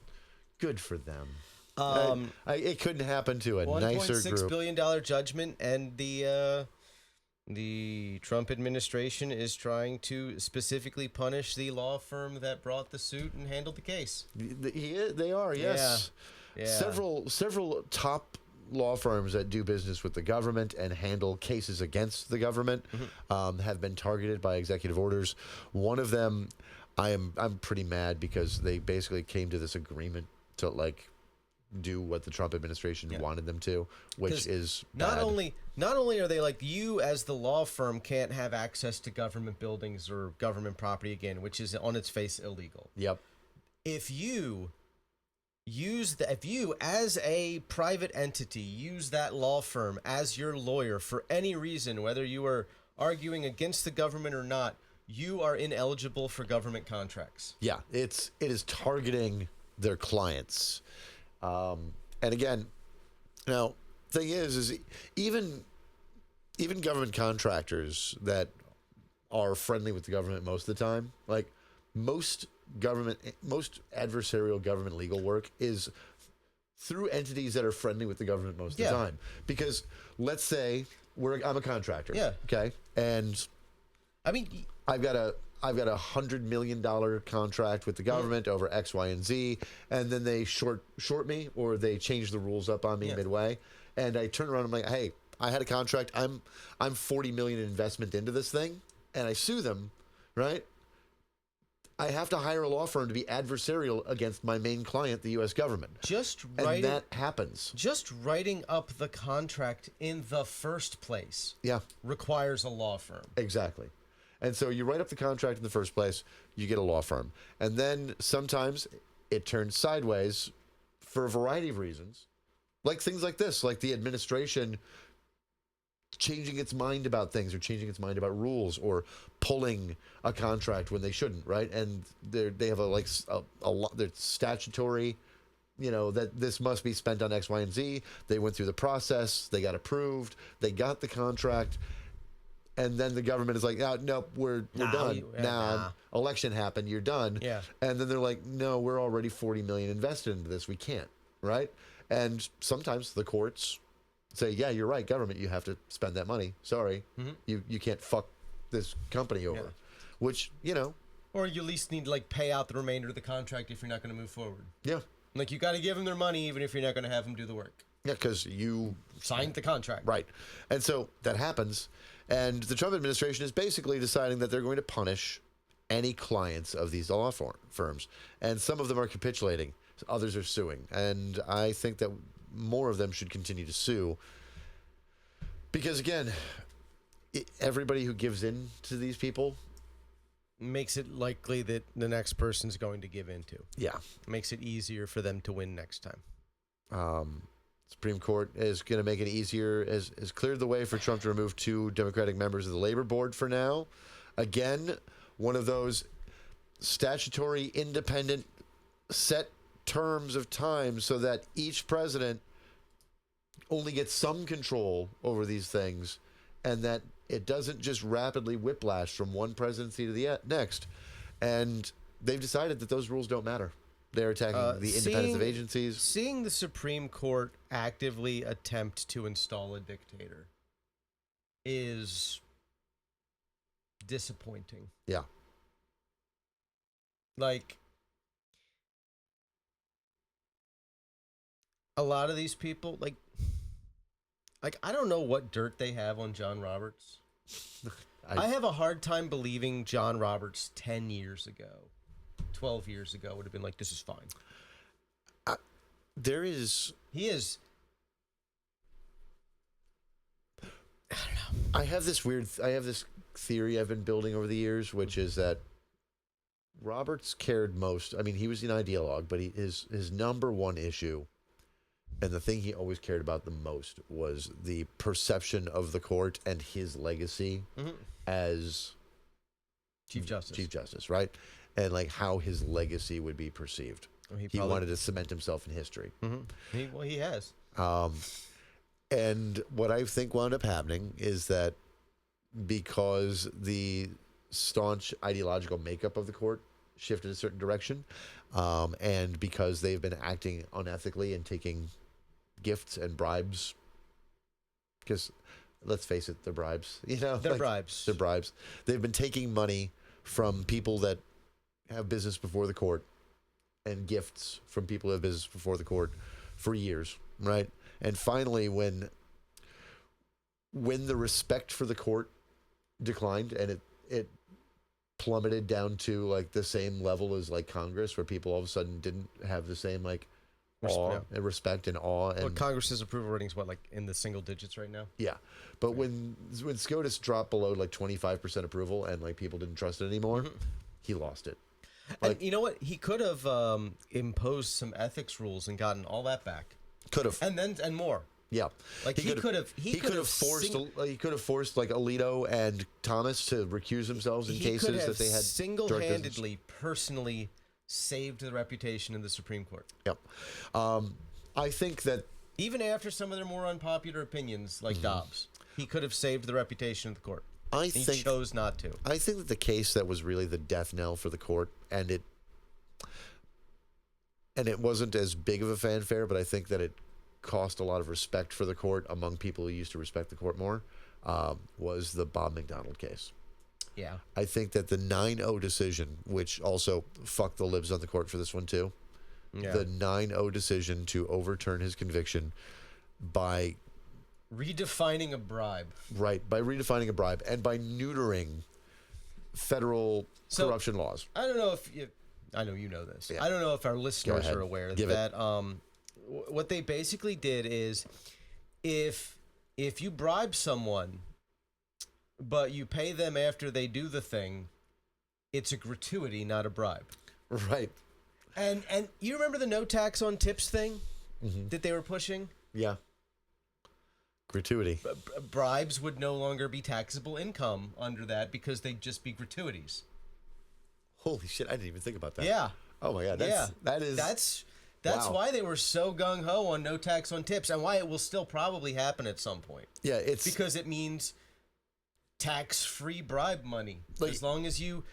Good for them. It couldn't happen to a nicer group. $1.6 billion judgment, and the Trump administration is trying to specifically punish the law firm that brought the suit and handled the case. They are, yes. Yeah. Several top law firms that do business with the government and handle cases against the government have been targeted by executive orders. One of them, I'm pretty mad because they basically came to this agreement to like do what the Trump administration wanted them to, which is bad. Not only are they like, you as the law firm can't have access to government buildings or government property again, which is on its face illegal. Yep. If you as a private entity use that law firm as your lawyer for any reason, whether you are arguing against the government or not, you are ineligible for government contracts. Yeah, it is targeting their clients. And again, now thing is even government contractors that are friendly with the government most of the time, like most adversarial government legal work is through entities that are friendly with the government most of the time. Because let's say I'm a contractor. Yeah. Okay. And I mean, I've got a $100 million contract with the government over X, Y, and Z, and then they short me, or they change the rules up on me midway, and I turn around and I'm like, hey, I had a contract, I'm $40 million in investment into this thing, and I sue them, right? I have to hire a law firm to be adversarial against my main client, the U.S. government. And that happens. Just writing up the contract in the first place requires a law firm. Exactly. And so you write up the contract in the first place, you get a law firm. And then sometimes it turns sideways for a variety of reasons. Like things like this, like the administration changing its mind about things or changing its mind about rules or pulling a contract when they shouldn't, right? And they have a lot, they're statutory, that this must be spent on X, Y, and Z. They went through the process, they got approved, they got the contract. And then the government is like, no, we're done. Election happened, you're done. Yeah. And then they're like, no, we're already $40 million invested into this. We can't, right? And sometimes the courts say, yeah, you're right, government, you have to spend that money. Sorry, you can't fuck this company over, which, Or you at least need to pay out the remainder of the contract if you're not going to move forward. Yeah. You got to give them their money even if you're not going to have them do the work. Yeah, because you signed the contract. Right. And so that happens. And the Trump administration is basically deciding that they're going to punish any clients of these law firms. And some of them are capitulating. Others are suing. And I think that more of them should continue to sue. Because, again, everybody who gives in to these people makes it likely that the next person's going to give in to. Yeah. Makes it easier for them to win next time. Supreme Court is going to make it easier, has cleared the way for Trump to remove 2 Democratic members of the Labor Board for now. Again, one of those statutory, independent, set terms of time so that each president only gets some control over these things and that it doesn't just rapidly whiplash from one presidency to the next. And they've decided that those rules don't matter. They're attacking the independence of agencies. Seeing the Supreme Court actively attempt to install a dictator is disappointing. Yeah. Like, a lot of these people, like I don't know what dirt they have on John Roberts. I have a hard time believing John Roberts 10 years ago, 12 years ago would have been like, this is fine. He is. I don't know. I have this theory I've been building over the years, which is that Roberts cared most. I mean, he was an ideologue, but his number one issue, and the thing he always cared about the most, was the perception of the court and his legacy as Chief Justice, right? And like how his legacy would be perceived. He wanted to cement himself in history. He has. And what I think wound up happening is that because the staunch ideological makeup of the court shifted a certain direction, and because they've been acting unethically and taking gifts and bribes, because let's face it, they're bribes. They're bribes. They're bribes. They've been taking money from people that have business before the court and gifts from people who have business before the court for years, right? And finally, when the respect for the court declined and it plummeted down to like the same level as like Congress, where people all of a sudden didn't have the same like respect and awe. And well, Congress's approval ratings, what, like in the single digits right now? Yeah. But when SCOTUS dropped below like 25% approval and like people didn't trust it anymore, he lost it. Like, and you know what? He could have imposed some ethics rules and gotten all that back. Could have. And more. Yeah. Like he could have forced like Alito and Thomas to recuse themselves in cases that they had single-handedly, personally saved the reputation of the Supreme Court. Yep. I think that even after some of their more unpopular opinions, like Dobbs, he could have saved the reputation of the court. He chose not to. I think that the case that was really the death knell for the court, and it wasn't as big of a fanfare, but I think that it cost a lot of respect for the court among people who used to respect the court more, was the Bob McDonald case. Yeah. I think that the 9-0 decision, which also fucked the libs on the court for this one too, the 9-0 decision to overturn his conviction by redefining a bribe. Right, by redefining a bribe and by neutering federal corruption laws. I don't know I know you know this. Yeah. I don't know if our listeners are aware that what they basically did is if you bribe someone but you pay them after they do the thing, it's a gratuity, not a bribe. Right. And you remember the no tax on tips thing that they were pushing? Yeah. Gratuity. Bribes would no longer be taxable income under that because they'd just be gratuities. Holy shit, I didn't even think about that. Yeah. Oh my God, that's wow. Why they were so gung-ho on no tax on tips, and why it will still probably happen at some point. Yeah, it's because it means tax-free bribe money. Like, as long as you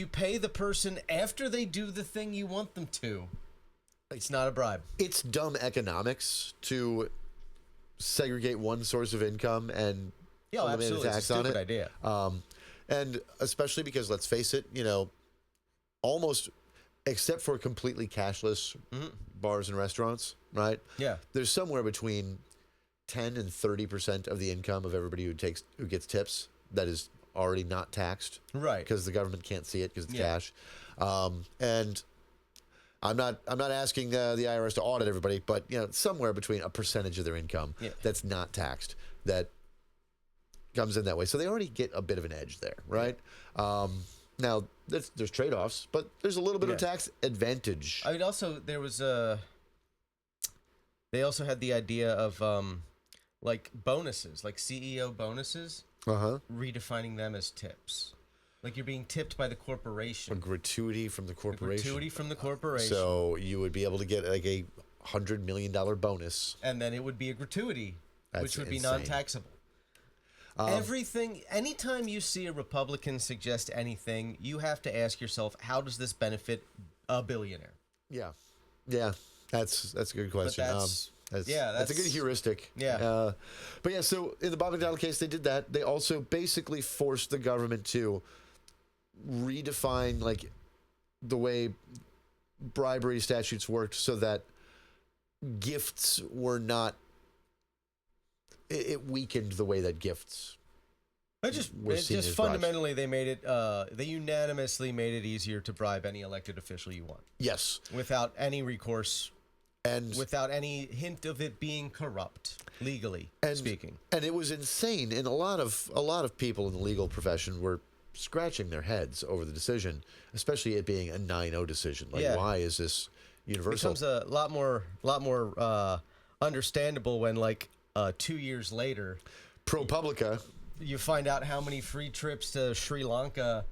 pay the person after they do the thing you want them to, it's not a bribe. It's dumb economics to segregate one source of income and eliminate a tax on it. Idea. And especially because, let's face it, almost except for completely cashless bars and restaurants, right? Yeah. There's somewhere between 10 and 30% of the income of everybody who gets tips that is already not taxed, right? Because the government can't see it because it's cash. And I'm not asking the IRS to audit everybody, but somewhere between a percentage of their income that's not taxed that comes in that way. So they already get a bit of an edge there, right? Now there's trade-offs, but there's a little bit of tax advantage. I mean, also there was they also had the idea of like bonuses, like CEO bonuses, redefining them as tips. Like you're being tipped by the corporation. A gratuity from the corporation. So you would be able to get like a $100 million bonus. And then it would be a gratuity, which would be non-taxable. Everything, anytime you see a Republican suggest anything, you have to ask yourself, how does this benefit a billionaire? Yeah. That's a good question. That's a good heuristic. Yeah. But yeah, so in the Bob McDonald case, they did that. They also basically forced the government to redefine like the way bribery statutes worked, so that gifts were not. It weakened the way that gifts. It just fundamentally they made it. They unanimously made it easier to bribe any elected official you want. Yes, without any recourse and without any hint of it being corrupt, legally speaking. And it was insane, and a lot of people in the legal profession were scratching their heads over the decision, especially it being a 9-0 decision. Like, why is this universal? It becomes a lot more understandable when, like, 2 years later, ProPublica, you find out how many free trips to Sri Lanka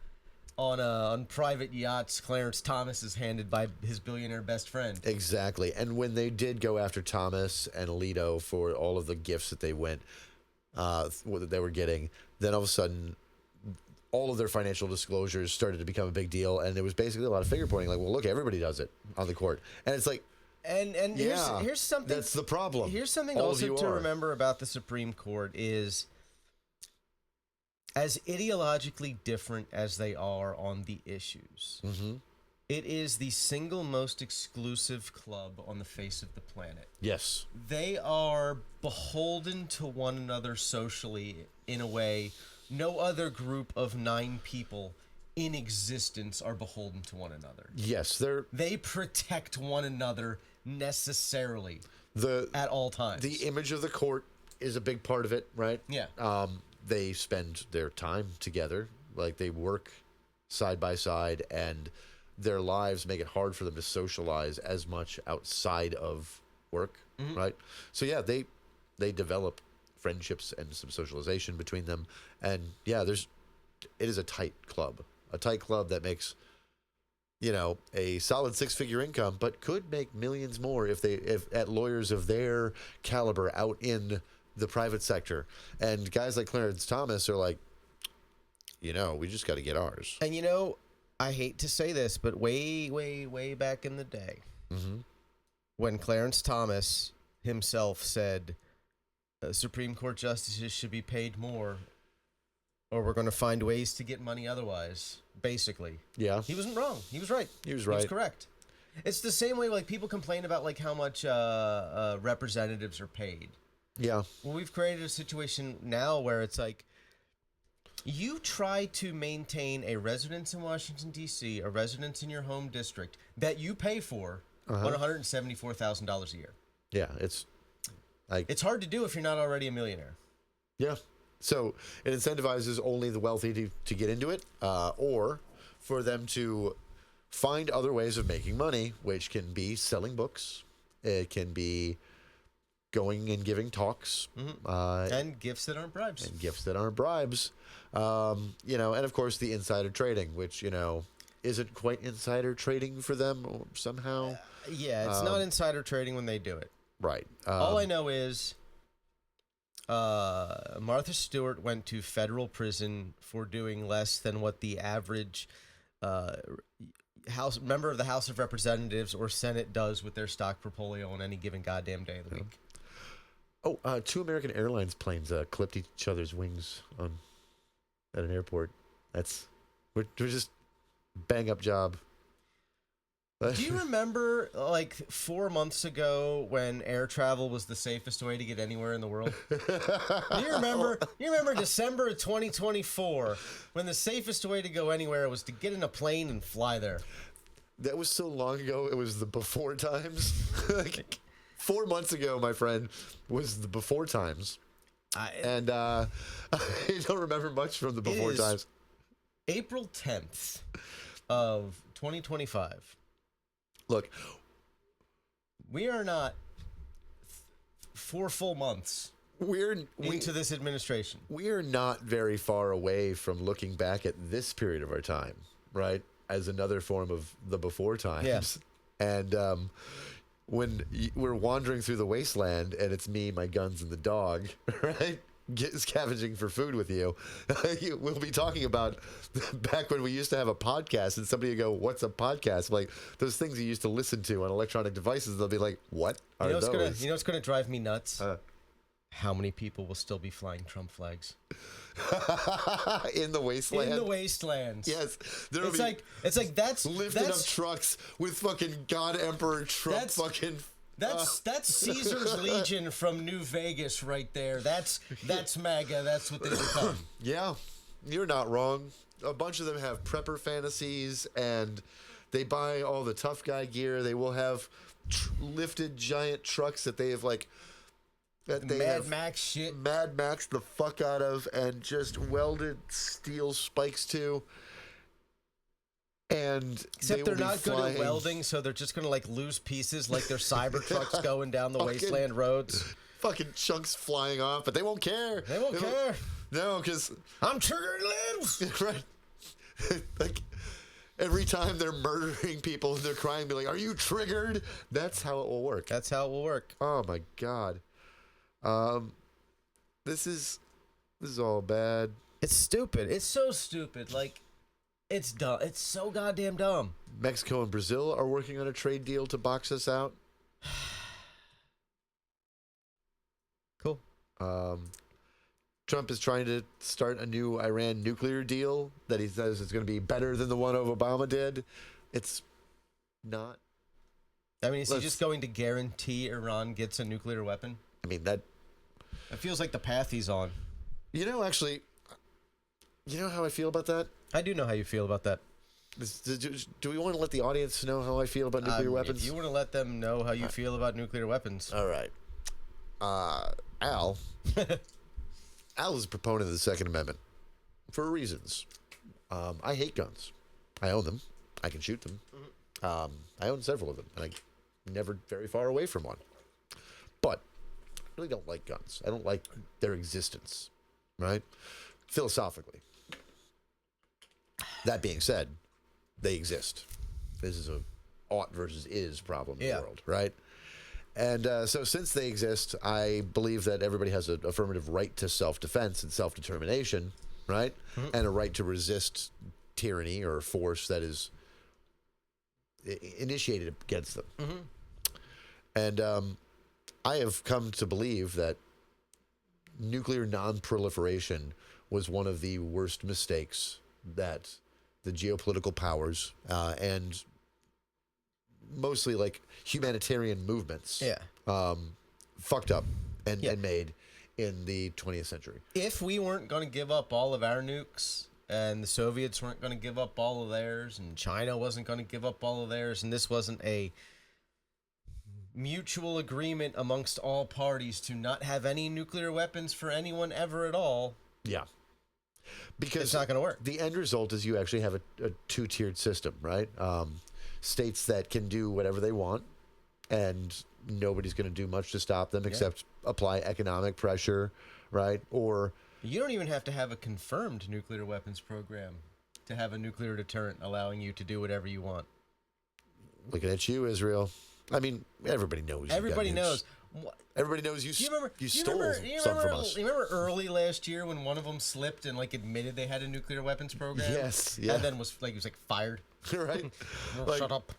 on private yachts Clarence Thomas is handed by his billionaire best friend. Exactly. And when they did go after Thomas and Alito for all of the gifts that they were getting, then all of a sudden all of their financial disclosures started to become a big deal, and it was basically a lot of finger pointing, like, well, look, everybody does it on the court. And it's like, and here's something, that's the problem. Here's something all also to remember about the Supreme Court is, as ideologically different as they are on the issues, it is the single most exclusive club on the face of the planet. Yes. They are beholden to one another socially in a way no other group of 9 people in existence are beholden to one another. Yes, they protect one another necessarily at all times. The image of the court is a big part of it, right? Yeah. They spend their time together, like they work side by side, and their lives make it hard for them to socialize as much outside of work, right? So yeah, they develop friendships and some socialization between them, and yeah, it is a tight club that makes, a solid 6-figure income, but could make millions more if at lawyers of their caliber out in the private sector. And guys like Clarence Thomas are like, we just got to get ours. And I hate to say this, but way, way, way back in the day, when Clarence Thomas himself said Supreme Court justices should be paid more, or we're going to find ways to get money otherwise, basically. Yeah. He wasn't wrong. He was right. He was right. He was correct. It's the same way, like, people complain about, like, how much representatives are paid. Yeah. Well, we've created a situation now where it's like, you try to maintain a residence in Washington, D.C., a residence in your home district that you pay for on $174,000 a year. Yeah, it's hard to do if you're not already a millionaire. Yeah. So it incentivizes only the wealthy to get into it, or for them to find other ways of making money, which can be selling books. It can be going and giving talks. And gifts that aren't bribes. And of course the insider trading, which, isn't quite insider trading for them somehow. It's not insider trading when they do it. Right. All I know is Martha Stewart went to federal prison for doing less than what the average member of the House of Representatives or Senate does with their stock portfolio on any given goddamn day of the week. Oh, 2 American Airlines planes clipped each other's wings at an airport. We're just bang up job. Do you remember, like, 4 months ago when air travel was the safest way to get anywhere in the world? Do you remember? You remember December of 2024 when the safest way to go anywhere was to get in a plane and fly there? That was so long ago. It was the before times. 4 months ago, my friend, was the before times. I don't remember much from the before times. April 10th of 2025. Look, we are not 4 full months into this administration. We are not very far away from looking back at this period of our time, right, as another form of the before times. Yes. And when we're wandering through the wasteland and it's me, my guns, and the dog, right? scavenging for food with you. We'll be talking about back when we used to have a podcast, and somebody would go, "What's a podcast?" Like those things you used to listen to on electronic devices. They'll be like, "What are those?" You know what's gonna drive me nuts? How many people will still be flying Trump flags in the wasteland? in the wastelands? Yes, It's like that's up trucks with fucking God Emperor Trump That's Caesar's Legion from New Vegas right there. That's MAGA. That's what they become. Yeah, you're not wrong. A bunch of them have prepper fantasies, and they buy all the tough guy gear. They will have lifted giant trucks that they have Mad Max shit. Mad Max the fuck out of, and just welded steel spikes to. And except they're not good at welding, so they're just gonna lose pieces like their cyber trucks going down the wasteland roads. Fucking chunks flying off, but they won't care. They won't care. No, because I'm triggering limbs. Right. Like every time they're murdering people, they're crying, be like, "Are you triggered?" That's how it will work. That's how it will work. Oh my god. This is all bad. It's stupid. It's so stupid. It's dumb. It's so goddamn dumb. Mexico and Brazil are working on a trade deal to box us out. Cool. Trump is trying to start a new Iran nuclear deal that he says is going to be better than the one Obama did. It's not. I mean, is he just going to guarantee Iran gets a nuclear weapon? I mean, that... It feels like the path he's on. Actually, you know how I feel about that? I do know how you feel about that. Do we want to let the audience know how I feel about nuclear weapons? If you want to let them know how you feel about nuclear weapons. All right. Al. Al is a proponent of the Second Amendment for reasons. I hate guns. I own them. I can shoot them. I own several of them, and I'm never very far away from one. But I really don't like guns. I don't like their existence, right? Philosophically. That being said, they exist. This is a ought versus is problem in the world, right? And so since they exist, I believe that everybody has an affirmative right to self-defense and self-determination, right? Mm-hmm. And a right to resist tyranny or force that is initiated against them. Mm-hmm. And I have come to believe that nuclear non-proliferation was one of the worst mistakes that the geopolitical powers and mostly humanitarian movements fucked up and made in the 20th century. If we weren't going to give up all of our nukes, and the Soviets weren't going to give up all of theirs, and China wasn't going to give up all of theirs, and this wasn't a mutual agreement amongst all parties to not have any nuclear weapons for anyone ever at all. Yeah. Because it's not going to work. The end result is you actually have a two-tiered system, right? States that can do whatever they want, and nobody's going to do much to stop them except apply economic pressure, right? Or you don't even have to have a confirmed nuclear weapons program to have a nuclear deterrent allowing you to do whatever you want. Looking at you, Israel. I mean, everybody knows. Everybody knows. Everybody knows you stole something from us. You remember early last year when one of them slipped and admitted they had a nuclear weapons program? Yes, yeah. And then was fired. Right? Shut up.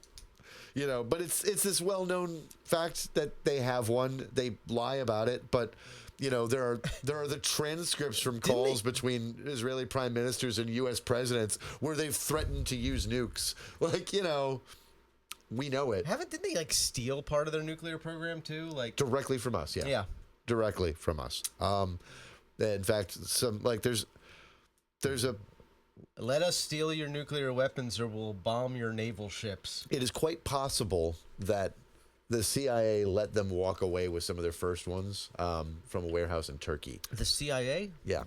But it's this well-known fact that they have one. They lie about it, but there are the transcripts from calls between Israeli prime ministers and U.S. presidents where they've threatened to use nukes. We know it. Didn't they steal part of their nuclear program too? Directly from us, yeah. Yeah. Directly from us. In fact, there's a let us steal your nuclear weapons or we'll bomb your naval ships. It is quite possible that the CIA let them walk away with some of their first ones from a warehouse in Turkey. The CIA? Yeah.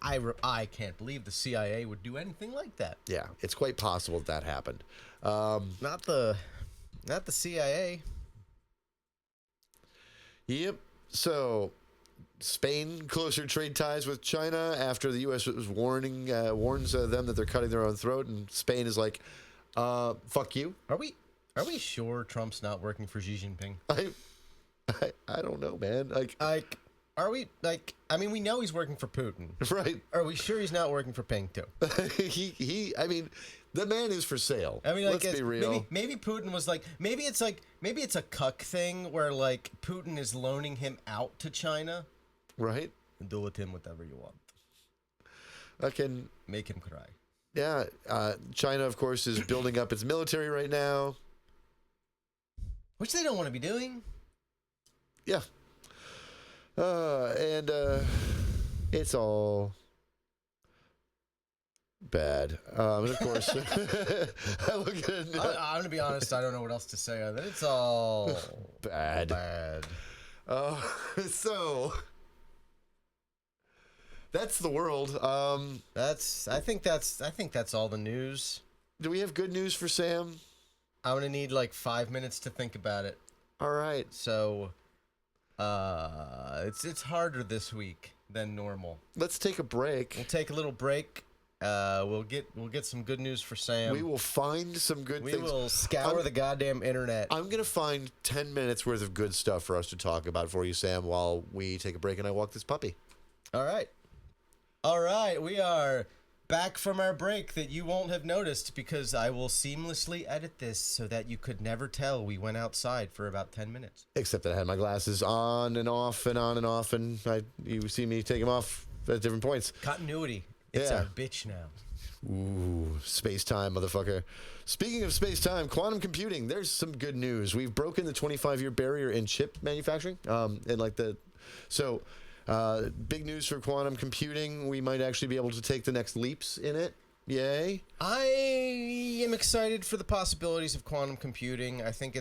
I can't believe the CIA would do anything like that. Yeah, it's quite possible that happened. Not the CIA. Yep. So Spain closer trade ties with China after the U.S. was warns them that they're cutting their own throat, and Spain is like, "Fuck you." Are we sure Trump's not working for Xi Jinping? I don't know, man. Are we, like, I mean, we know he's working for Putin. Right. Are we sure he's not working for Ping, too? I mean, the man is for sale. I mean, like, let's be real. Maybe Putin was like, maybe it's a cuck thing where, like, Putin is loaning him out to China. Right. Do with him whatever you want. I can make him cry. Yeah. China, of course, is building up its military right now. Which they don't want to be doing. Yeah. And it's all bad. And of course, I look at I'm going to be honest, I don't know what else to say. It's all bad. So that's the world. I think that's all the news. Do we have good news for Sam? I'm going to need like 5 minutes to think about it. All right. So it's harder this week than normal. Let's take a break. We'll take a little break. We'll get some good news for Sam. We will find some good things. We will scour the goddamn internet. I'm going to find 10 minutes worth of good stuff for us to talk about for you, Sam, while we take a break and I walk this puppy. All right. We are back from our break that you won't have noticed because I will seamlessly edit this so that you could never tell we went outside for about 10 minutes. Except that I had my glasses on and off and on and off, and you see me take them off at different points. Continuity. It's our bitch now. Ooh, space-time, motherfucker. Speaking of space-time, quantum computing, there's some good news. We've broken the 25-year barrier in chip manufacturing. Big news for quantum computing. We might actually be able to take the next leaps in it. Yay. I am excited for the possibilities of quantum computing. I think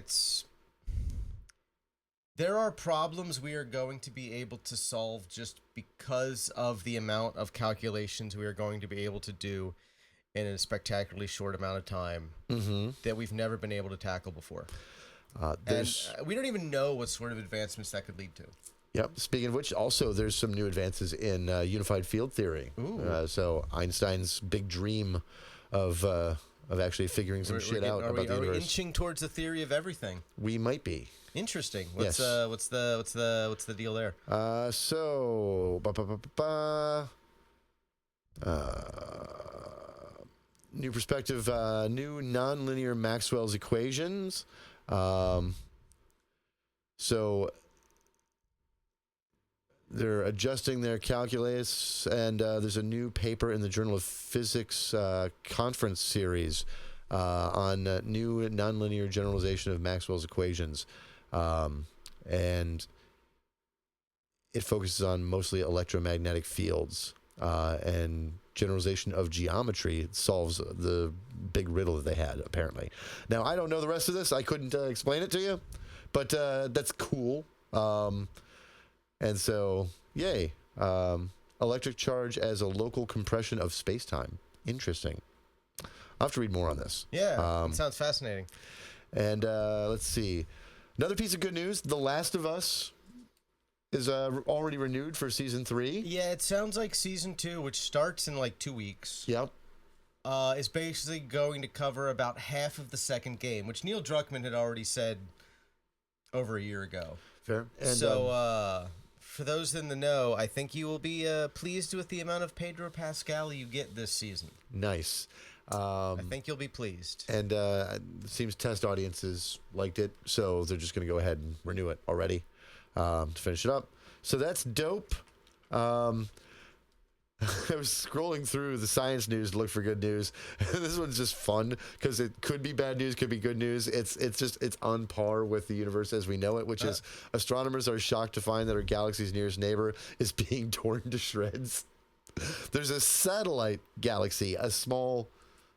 there are problems we are going to be able to solve just because of the amount of calculations we are going to be able to do in a spectacularly short amount of time that we've never been able to tackle before. And we don't even know what sort of advancements that could lead to. Yep. Speaking of which, also there's some new advances in unified field theory. So Einstein's big dream of actually figuring some shit out about the universe. Are we inching towards the theory of everything? We might be. Interesting. Yes. What's the deal there? New perspective, new nonlinear Maxwell's equations. So they're adjusting their calculus, and there's a new paper in the Journal of Physics conference series on new nonlinear generalization of Maxwell's equations. And it focuses on mostly electromagnetic fields and generalization of geometry. It solves the big riddle that they had, apparently. Now, I don't know the rest of this. I couldn't explain it to you, but that's cool. And so, yay. Electric charge as a local compression of space-time. Interesting. I'll have to read more on this. Yeah, it sounds fascinating. And let's see. Another piece of good news, The Last of Us is already renewed for Season 3. Yeah, it sounds like Season 2, which starts in like 2 weeks. Yep. Is basically going to cover about half of the second game, which Neil Druckmann had already said over a year ago. Fair. And, so, for those in the know, I think you will be pleased with the amount of Pedro Pascal you get this season. Nice. I think you'll be pleased. And it seems test audiences liked it, so they're just going to go ahead and renew it already to finish it up. So that's dope. I was scrolling through the science news to look for good news. This one's just fun because it could be bad news, could be good news. It's on par with the universe as we know it, which is astronomers are shocked to find that our galaxy's nearest neighbor is being torn to shreds. There's a satellite galaxy, a small,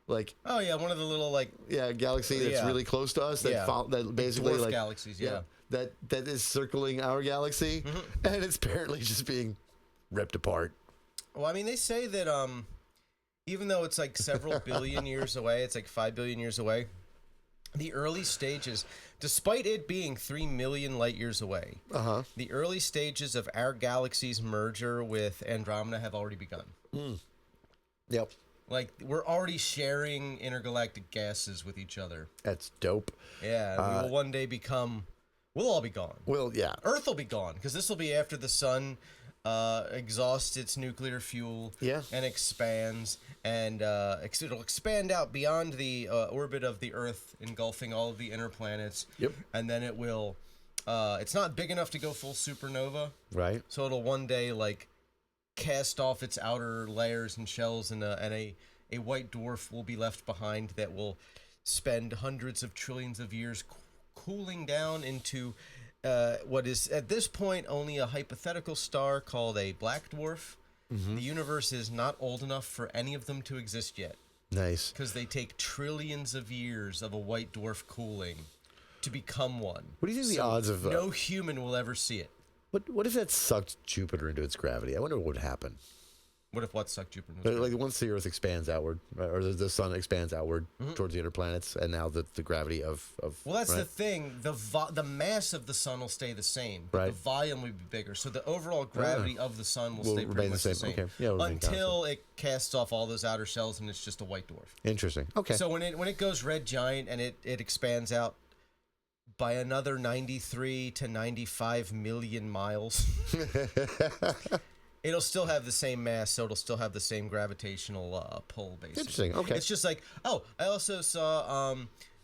like, one of the little galaxy that's really close to us that basically dwarf galaxies, that is circling our galaxy, and it's apparently just being ripped apart. Well, I mean, they say that even though it's like several billion years away, it's like 5 billion years away, the early stages, despite it being 3 million light years away, the early stages of our galaxy's merger with Andromeda have already begun. Yep. Like, we're already sharing intergalactic gases with each other. That's dope. Yeah, and we will one day become... We'll all be gone. Well, yeah. Earth will be gone, because this will be after the sun exhausts its nuclear fuel Yeah. and expands, and it'll expand out beyond the orbit of the Earth, engulfing all of the inner planets. Yep. And then it will. It's not big enough to go full supernova, Right. so it'll one day like cast off its outer layers and shells, and a white dwarf will be left behind that will spend hundreds of trillions of years cooling down into what is at this point only a hypothetical star called a black dwarf. The universe is not old enough for any of them to exist yet, Nice. because they take trillions of years of a white dwarf cooling to become one. What do you think the odds of no human will ever see it. what if that sucked Jupiter into its gravity? I wonder what would happen. What if what sucked Jupiter? Like once the Earth expands outward, or the Sun expands outward towards the inner planets, and now the gravity of Well, that's right? the thing. The mass of the sun will stay the same, but Right. the volume will be bigger. So the overall gravity of the sun will Will stay remain pretty the much the same. same. Okay. Yeah, it'll remain until it casts off all those outer shells and it's just a white dwarf. Interesting. Okay. So when it goes red giant and it expands out by another 93 to 95 million miles, it'll still have the same mass, so it'll still have the same gravitational pull, basically. Interesting, okay. It's just like, oh, I also saw,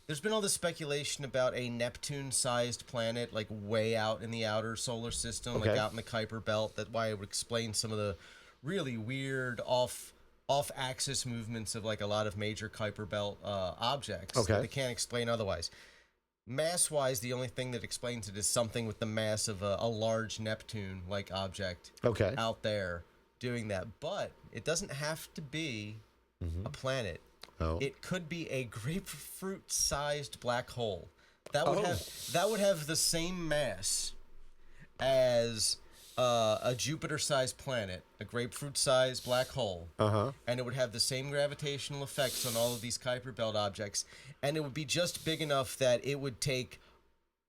there's been all this speculation about a Neptune-sized planet, like way out in the outer solar system, like Okay. out in the Kuiper Belt. That's why it would explain some of the really weird off-axis movements of like a lot of major Kuiper Belt objects. Okay. That they can't explain otherwise. Mass-wise, the only thing that explains it is something with the mass of a large Neptune-like object Okay. out there doing that. But it doesn't have to be a planet. Oh. It could be a grapefruit-sized black hole. That would Oh. have the same mass as a Jupiter-sized planet, a grapefruit-sized black hole, and it would have the same gravitational effects on all of these Kuiper Belt objects, and it would be just big enough that it would take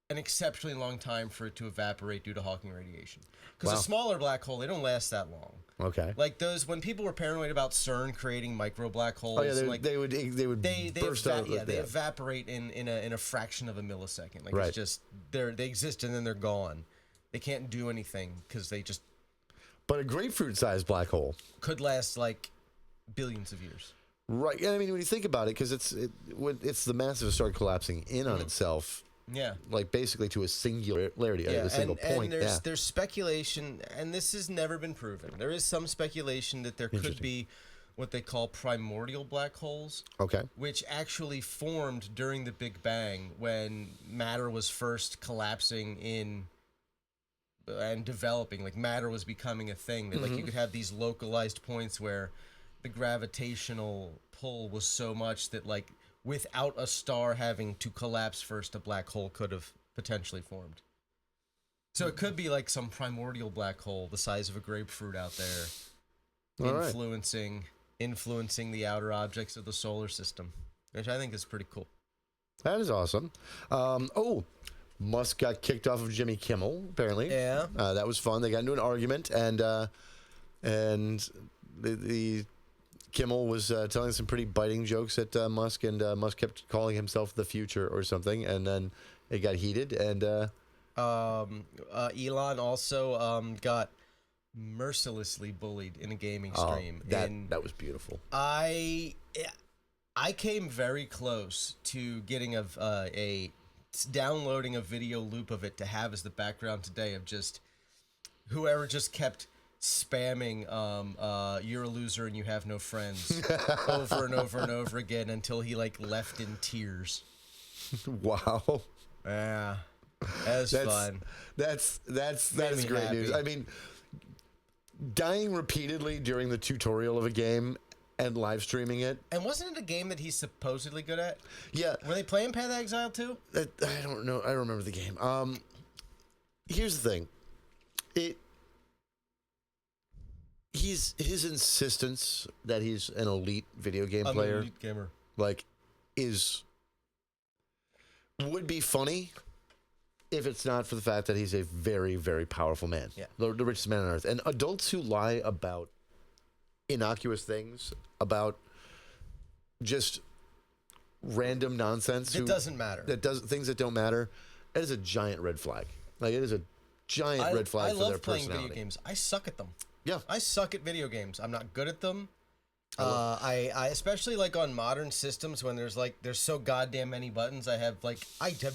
an exceptionally long time for it to evaporate due to Hawking radiation. Because Wow. a smaller black hole, they don't last that long. Okay. Like those, when people were paranoid about CERN creating micro black holes, Oh yeah, like they would burst out. they evaporate in a fraction of a millisecond. Like Right. it's just they exist and then they're gone. They can't do anything because they just But a grapefruit-sized black hole, could last like billions of years. right? Yeah, I mean, when you think about it, because when it's the mass of a star collapsing in on itself, Yeah. like basically to a singularity, a single point. And there's speculation, and this has never been proven. There is some speculation that there could Interesting. be what they call primordial black holes, Okay. which actually formed during the Big Bang when matter was first collapsing in and developing. Like matter was becoming a thing. That like you could have these localized points where the gravitational pull was so much that like without a star having to collapse first, a black hole could have potentially formed. So it could be like some primordial black hole the size of a grapefruit out there, All right. influencing the outer objects of the solar system, which I think is pretty cool. That is awesome. Musk got kicked off of Jimmy Kimmel, apparently. Yeah. That was fun. They got into an argument, and the Kimmel was telling some pretty biting jokes at Musk, and Musk kept calling himself the future or something, and then it got heated, and Elon also got mercilessly bullied in a gaming stream. that was beautiful. I came very close to getting downloading a video loop of it to have as the background today of just whoever just kept spamming you're a loser and you have no friends over and over and over again until he like left in tears. Wow. Yeah. That was fun. That is me great news. happy. I mean, dying repeatedly during the tutorial of a game and live streaming it. And wasn't it a game that he's supposedly good at? Yeah. Were they playing Path of Exile too? I don't know. I don't remember the game. Here's the thing. His insistence that he's an elite video game player, an elite gamer. like, would be funny if it's not for the fact that he's a very, very powerful man. Yeah. The richest man on earth. And adults who lie about innocuous things, about just random nonsense. It doesn't matter. Things that don't matter. It is a giant red flag. Like, it is a giant red flag for their love playing personality. video games. I suck at them. Yeah. I suck at video games. I'm not good at them. I especially like on modern systems when there's so goddamn many buttons. I have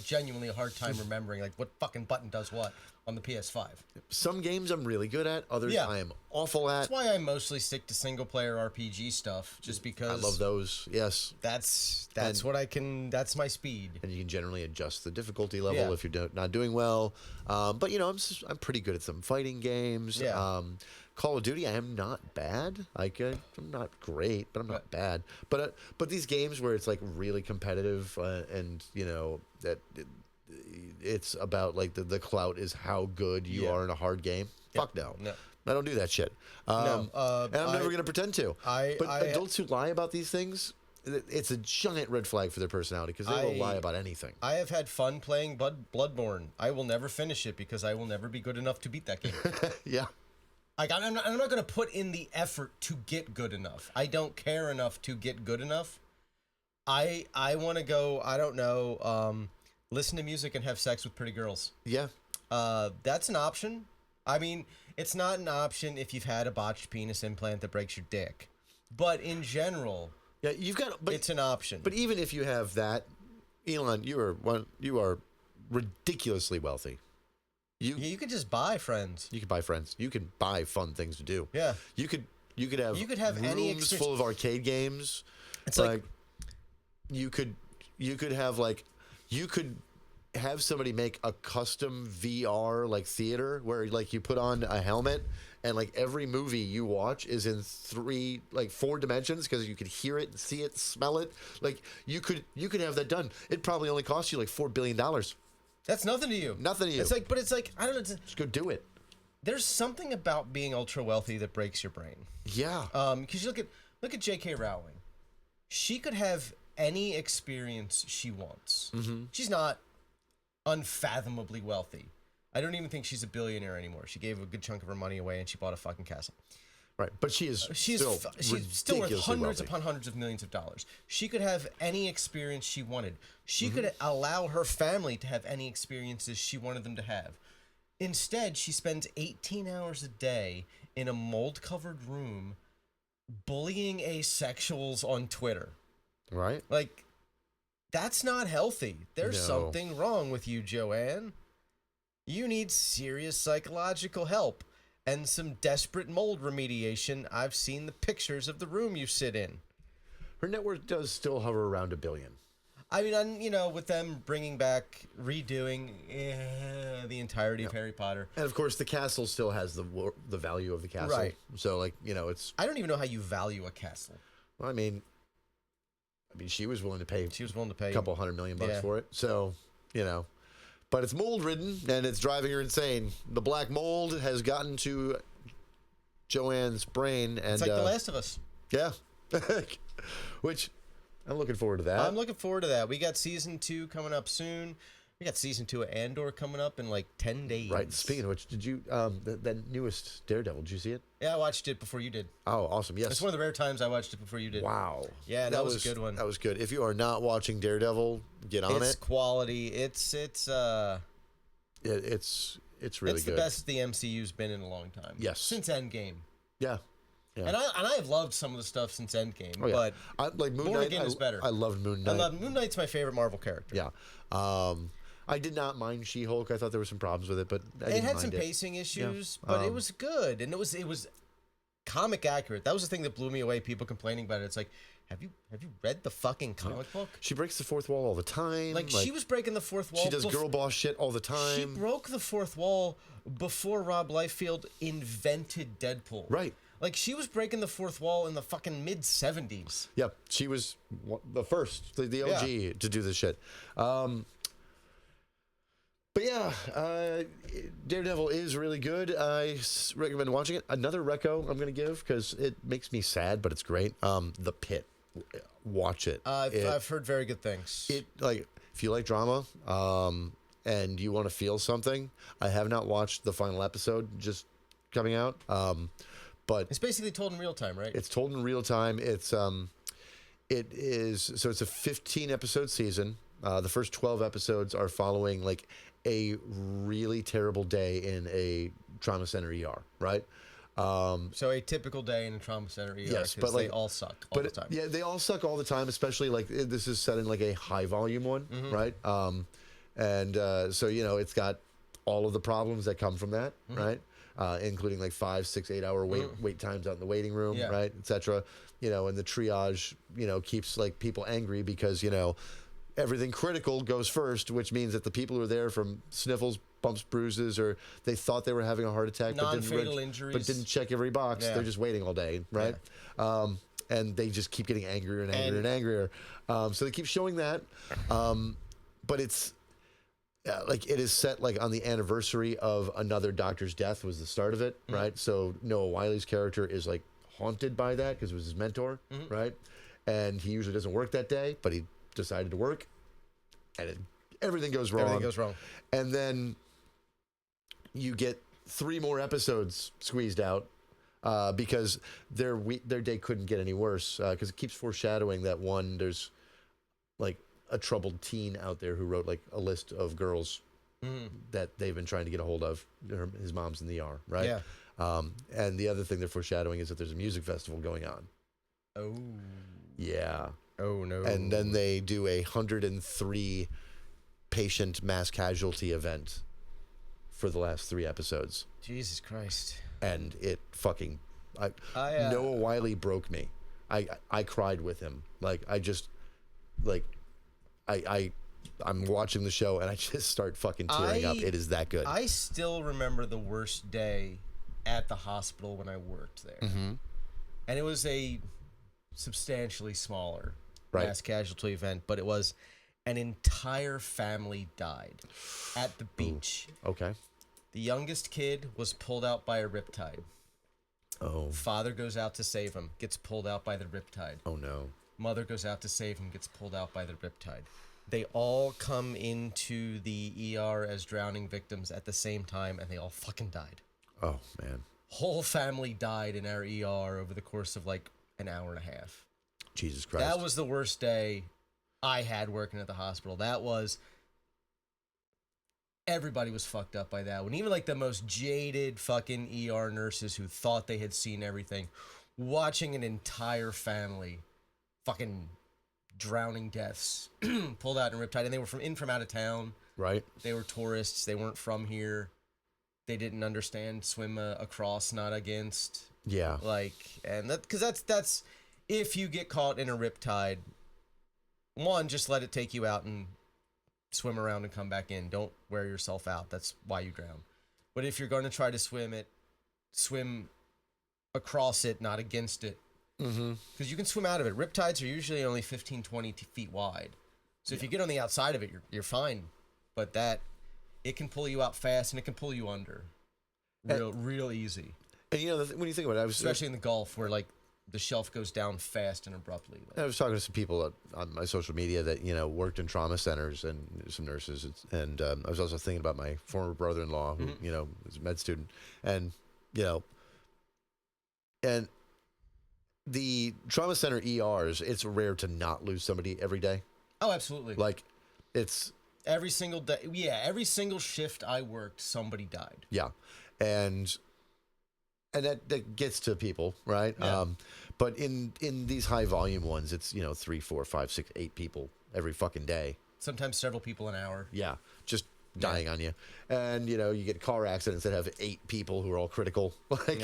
genuinely a hard time remembering like what fucking button does what on the PS5. Some games I'm really good at, others I am awful at. That's why I mostly stick to single player RPG stuff, just because I love those. Yes. That's what I can. That's my speed. And you can generally adjust the difficulty level Yeah. if you're not doing well. But I'm pretty good at some fighting games. Yeah. Call of Duty, I am not bad. I'm not great, but I'm not bad. But these games where it's like really competitive and that it's about like the clout is how good you are in a hard game. Fuck no. I don't do that shit. And I'm never going to pretend to. But adults who lie about these things, it's a giant red flag for their personality because they will lie about anything. I have had fun playing Bloodborne. I will never finish it because I will never be good enough to beat that game. Yeah. Like I'm not going to put in the effort to get good enough. I don't care enough to get good enough. I want to go, I don't know, listen to music and have sex with pretty girls. Yeah. That's an option. I mean, it's not an option if you've had a botched penis implant that breaks your dick. But in general, it's an option. But even if you have that, Elon, you are ridiculously wealthy. You could just buy friends. You could buy friends. You could buy fun things to do. Yeah. You could have rooms any full of arcade games. It's like you could have somebody make a custom VR like theater where like you put on a helmet and like every movie you watch is in 4 dimensions because you could hear it, see it, smell it. Like you could have that done. It probably only cost you like $4 billion. That's nothing to you. Nothing to you. It's like I don't know. Just go do it. There's something about being ultra wealthy that breaks your brain. Yeah. Because you look at J.K. Rowling. She could have any experience she wants. Mm-hmm. She's not unfathomably wealthy. I don't even think she's a billionaire anymore. She gave a good chunk of her money away and she bought a fucking castle. Right, but she's still worth hundreds wealthy. upon hundreds of millions of dollars. She could have any experience she wanted. She could allow her family to have any experiences she wanted them to have. Instead, she spends 18 hours a day in a mold-covered room bullying asexuals on Twitter. Right. Like, that's not healthy. There's something wrong with you, Joanne. You need serious psychological help and some desperate mold remediation. I've seen the pictures of the room you sit in. Her net worth does still hover around $1 billion. I mean, with them redoing the entirety of Harry Potter. And of course, the castle still has the value of the castle. Right. So, it's... I don't even know how you value a castle. Well, I mean, she was willing to pay... She was willing to pay a couple $100 million for it. So, But it's mold-ridden, and it's driving her insane. The black mold has gotten to Joanne's brain. And, it's like The Last of Us. Yeah. Which... I'm looking forward to that. I'm looking forward to that. We got season 2 coming up soon. We got season 2 of Andor coming up in 10 days. Right. Speaking of which, did you that newest Daredevil? Did you see it? Yeah, I watched it before you did. Oh, awesome! Yes, it's one of the rare times I watched it before you did. Wow. Yeah, that was a good one. That was good. If you are not watching Daredevil, get on it. It's quality. It's really good. It's the best the MCU's been in a long time. Yes, since Endgame. Yeah. Yeah. And I have loved some of the stuff since Endgame, but I, like Moon Born Knight, Again is better. I loved Moon Knight. Moon Knight's my favorite Marvel character. Yeah. I did not mind She-Hulk. I thought there were some problems with it, but it had some pacing issues, but it was good, and it was comic accurate. That was the thing that blew me away. People complaining about it. It's like, have you read the fucking comic book? She breaks the fourth wall all the time. Like she was breaking the fourth wall. She does girl boss shit all the time. She broke the fourth wall before Rob Liefeld invented Deadpool. Right. Like, she was breaking the fourth wall in the fucking mid-'70s. Yep, she was the first, the OG to do this shit. But yeah, Daredevil is really good. I recommend watching it. Another reco I'm going to give, because it makes me sad, but it's great. The Pit. Watch it. I've heard very good things. If you like drama, and you want to feel something, I have not watched the final episode just coming out. But it's basically told in real time, right? It's told in real time. It's a 15 episode season. The first 12 episodes are following like a really terrible day in a trauma center ER, right? So a typical day in a trauma center ER. Yes, but they like all suck all the time. Yeah, they all suck all the time. Especially like this is set in like a high volume one, right? So it's got all of the problems that come from that, right? Including like 5, 6, 8 hour wait times out in the waiting room, right, etc. And the triage, keeps like people angry because everything critical goes first, which means that the people who are there from sniffles, bumps, bruises, or they thought they were having a heart attack, non-fatal injuries, but didn't check every box. They're just waiting all day, right? And they just keep getting angrier and angrier and angrier. So they keep showing that, but it's like it is set like on the anniversary of another doctor's death was the start of it, right? So Noah Wiley's character is like haunted by that because it was his mentor, right? And he usually doesn't work that day, but he decided to work, and everything goes wrong. Everything goes wrong. And then you get 3 more episodes squeezed out because their day couldn't get any worse because it keeps foreshadowing that there's like a troubled teen out there who wrote like a list of girls that they've been trying to get a hold of. His mom's in the ER, right? Yeah. And the other thing they're foreshadowing is that there's a music festival going on. Oh. Yeah. Oh no. And then they do a 103 patient mass casualty event for the last 3 episodes. Jesus Christ. And it fucking Noah Wiley broke me. I cried with him. Like I just like I'm watching the show and I just start fucking tearing up. It is that good. I still remember the worst day at the hospital when I worked there. And it was a substantially smaller mass casualty event, but it was an entire family died at the beach. Ooh, okay. The youngest kid was pulled out by a riptide. Oh. Father goes out to save him, gets pulled out by the riptide. Oh no. Mother goes out to save him, gets pulled out by the riptide. They all come into the ER as drowning victims at the same time, and they all fucking died. Oh, man. Whole family died in our ER over the course of like an hour and a half. Jesus Christ. That was the worst day I had working at the hospital. That was... Everybody was fucked up by that one. Even like the most jaded fucking ER nurses who thought they had seen everything, watching an entire family fucking drowning deaths pulled out in riptide, and they were from out of town. Right. They were tourists. They weren't from here. They didn't understand swim across, not against. Yeah. Like, and that because that's if you get caught in a riptide, one, just let it take you out and swim around and come back in. Don't wear yourself out. That's why you drown. But if you're going to try to swim it, swim across it, not against it. Because you can swim out of it. Riptides are usually only 15, 20 feet wide. So if you get on the outside of it, you're fine. But it can pull you out fast and it can pull you under. Real easy. And when you think about it, especially in the Gulf where like the shelf goes down fast and abruptly. I was talking to some people on my social media that, worked in trauma centers and some nurses. And I was also thinking about my former brother-in-law who, was a med student. And, and the trauma center ERs, it's rare to not lose somebody every day. Oh, absolutely. Like, it's... Every single day. Yeah, every single shift I worked, somebody died. Yeah. And that gets to people, right? Yeah. But in these high volume ones, it's 3, 4, 5, 6, 8 people every fucking day. Sometimes several people an hour. Yeah, just dying on you. And you get car accidents that have 8 people who are all critical. Like,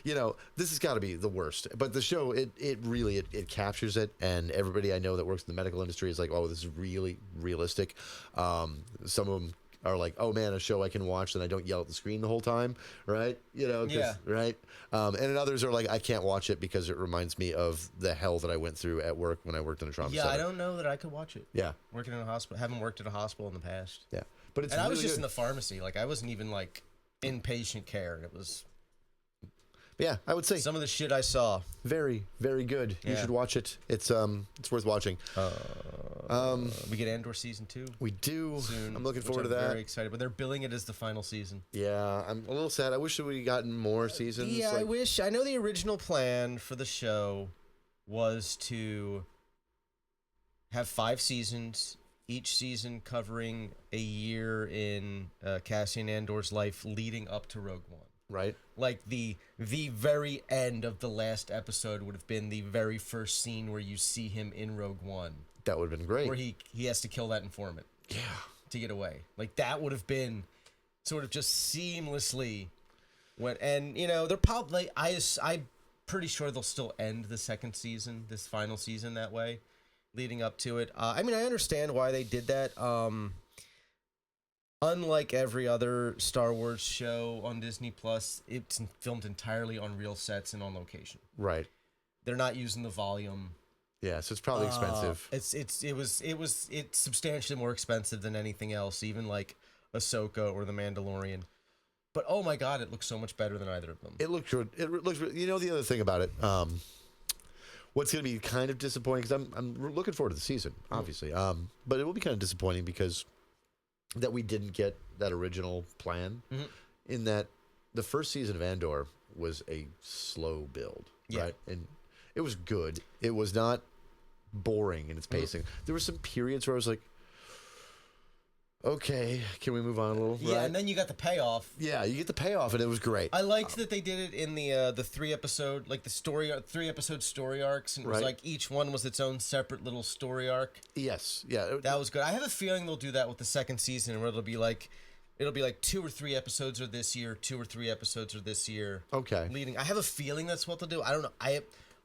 this has got to be the worst. But the show, it really captures it. And everybody I know that works in the medical industry is like, oh, this is really realistic. Some of them are like, oh man, a show I can watch and I don't yell at the screen the whole time, right? Right. And others are like, I can't watch it because it reminds me of the hell that I went through at work when I worked in a trauma center. I don't know that I could watch it. Yeah. Working in a hospital, haven't worked at a hospital in the past. Yeah. But I was just in the pharmacy. Like I wasn't even like inpatient care. It was. Yeah, I would say some of the shit I saw. Very, very good. You should watch it. It's worth watching. We get Andor season 2. We do. Soon, I'm looking forward to that. Very excited, but they're billing it as the final season. Yeah, I'm a little sad. I wish that we'd gotten more seasons. Yeah, I wish. I know the original plan for the show was to have 5 seasons, each season covering a year in Cassian Andor's life leading up to Rogue One. Right. Like the very end of the last episode would have been the very first scene where you see him in Rogue One, That would have been great. where he has to kill that informant. Yeah. To get away. Like that would have been sort of just seamlessly when, and you know, they're probably, I'm pretty sure they'll still end the second season, this final season, that way, leading up to it. I mean, I understand why they did that. Unlike every other Star Wars show on Disney Plus, it's filmed entirely on real sets and on location. Right. They're not using the volume. Yeah, so it's probably expensive. It was substantially more expensive than anything else, even like Ahsoka or The Mandalorian. But oh my god, it looks so much better than either of them. It looked good. It looks. You know, the other thing about it, what's going to be kind of disappointing, because I'm looking forward to the season, obviously. But it will be kind of disappointing because that we didn't get that original plan. In that the first season of Andor was a slow build, right? And it was good. It was not boring in its pacing. There were some periods where I was like, okay, can we move on a little? Yeah, right? and then you got the payoff. Yeah, you get the payoff, and it was great. I liked that they did it in the 3-episode, like the 3-episode story arcs, and it was Right. like each one was its own separate little story arc. Yes, yeah. That was good. I have a feeling they'll do that with the second season, where it'll be like 2 or 3 episodes are this year, 2 or 3 episodes are this year. Okay. Leading. I have a feeling that's what they'll do. I don't know.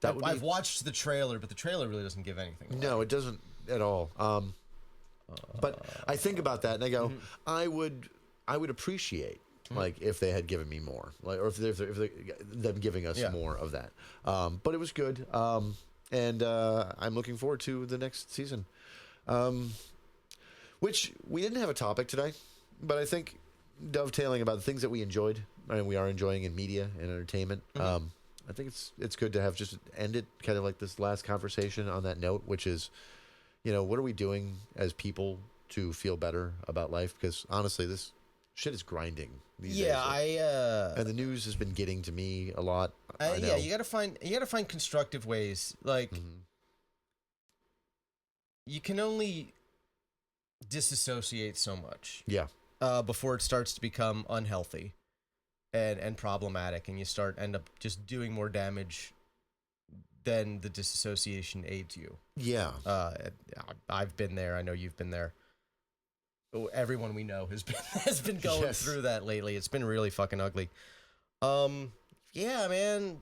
I've watched the trailer, but the trailer really doesn't give anything away. No, it doesn't at all. But I think about that and I go, I would appreciate like if they had given me more, like, or if they them giving us more of that. But it was good, and I'm looking forward to the next season. Which we didn't have a topic today, but I think dovetailing about the things that we enjoyed and we are enjoying in media and entertainment. I think it's good to have just end it kind of like this last conversation on that note, which is, you know, what are we doing as people to feel better about life? Because honestly, this shit is grinding these days. And the news has been getting to me a lot. Yeah, you gotta find constructive ways. Like you can only disassociate so much. Yeah. Before it starts to become unhealthy and problematic, and you end up just doing more damage than the disassociation aids you. Yeah. I've been there. I know you've been there. Everyone we know has been going through that lately. It's been really fucking ugly. Yeah, man.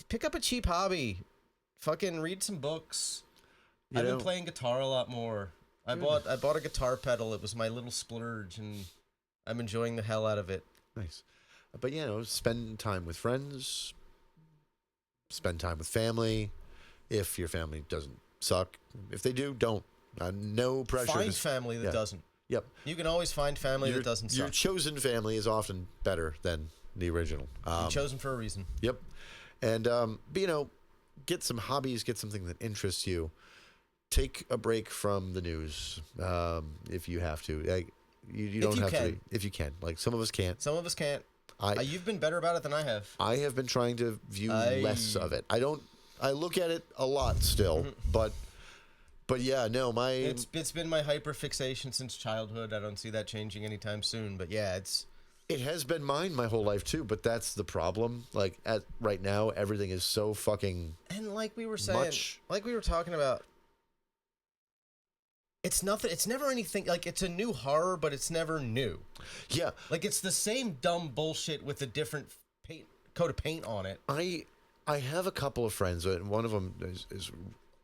Pick up a cheap hobby. Fucking read some books. I've been playing guitar a lot more. I bought a guitar pedal. It was my little splurge, and I'm enjoying the hell out of it. Nice. But, you know, spend time with friends. Spend time with family. If your family doesn't suck. If they do, don't. No pressure. Find family that doesn't. Yep. You can always find family that doesn't suck. Your chosen family is often better than the original. You're chosen for a reason. Yep. And, but, you know, get some hobbies, get something that interests you. Take a break from the news if you have to. Like, you don't have to. If you can. Like, some of us can't. Some of us can't. You've been better about it than I have. I have been trying to view less of it. I look at it a lot still, but yeah, no, it's been my hyperfixation since childhood. I don't see that changing anytime soon. But yeah, it has been mine my whole life too. But that's the problem. Like right now, everything is so fucking. And like we were saying, like we were talking about, it's nothing. It's never anything. Like it's a new horror, but it's never new. Yeah, like it's the same dumb bullshit with a different coat of paint on it. I have a couple of friends, and one of them is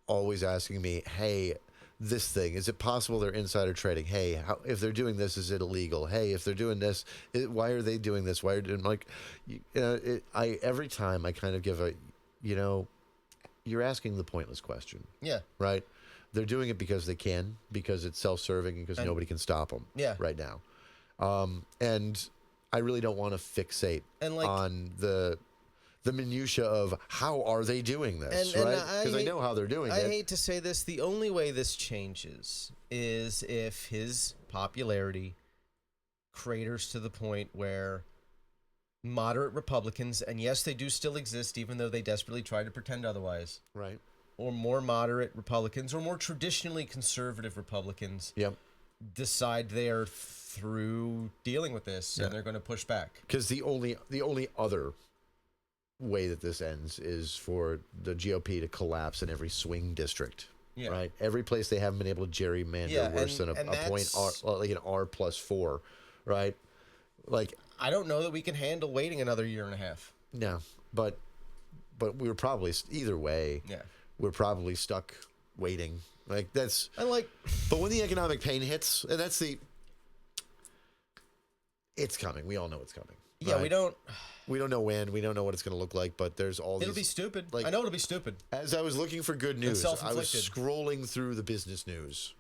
always asking me, hey, this thing, is it possible they're insider trading? Hey, if they're doing this, is it illegal? Hey, if they're doing this, why are they doing this? Why are they like, you know, every time I kind of give a, you know, you're asking the pointless question. Yeah. Right? They're doing it because they can, because it's self-serving, and because nobody can stop them. Yeah. Right now. And I really don't want to fixate on the minutia of how are they doing this, right? Because I know how they're doing it. I hate to say this. The only way this changes is if his popularity craters to the point where moderate Republicans, and yes, they do still exist, even though they desperately try to pretend otherwise, right, more moderate Republicans or more traditionally conservative Republicans Yep. decide they are through dealing with this and they're going to push back. Because the only other way that this ends is for the GOP to collapse in every swing district. Yeah. Right. Every place they haven't been able to gerrymander worse than a point R, like an R+4. Right. Like, I don't know that we can handle waiting another year and a half. no, but we're probably either way. Yeah. We're probably stuck waiting. Like that's. And like, But when the economic pain hits, and it's coming. We all know it's coming. yeah, right? we don't know when. We don't know what it's going to look like. But there's all. It'll these, be stupid. like- I know it'll be stupid. As I was looking for good news, I was self-inflicted. scrolling through the business news,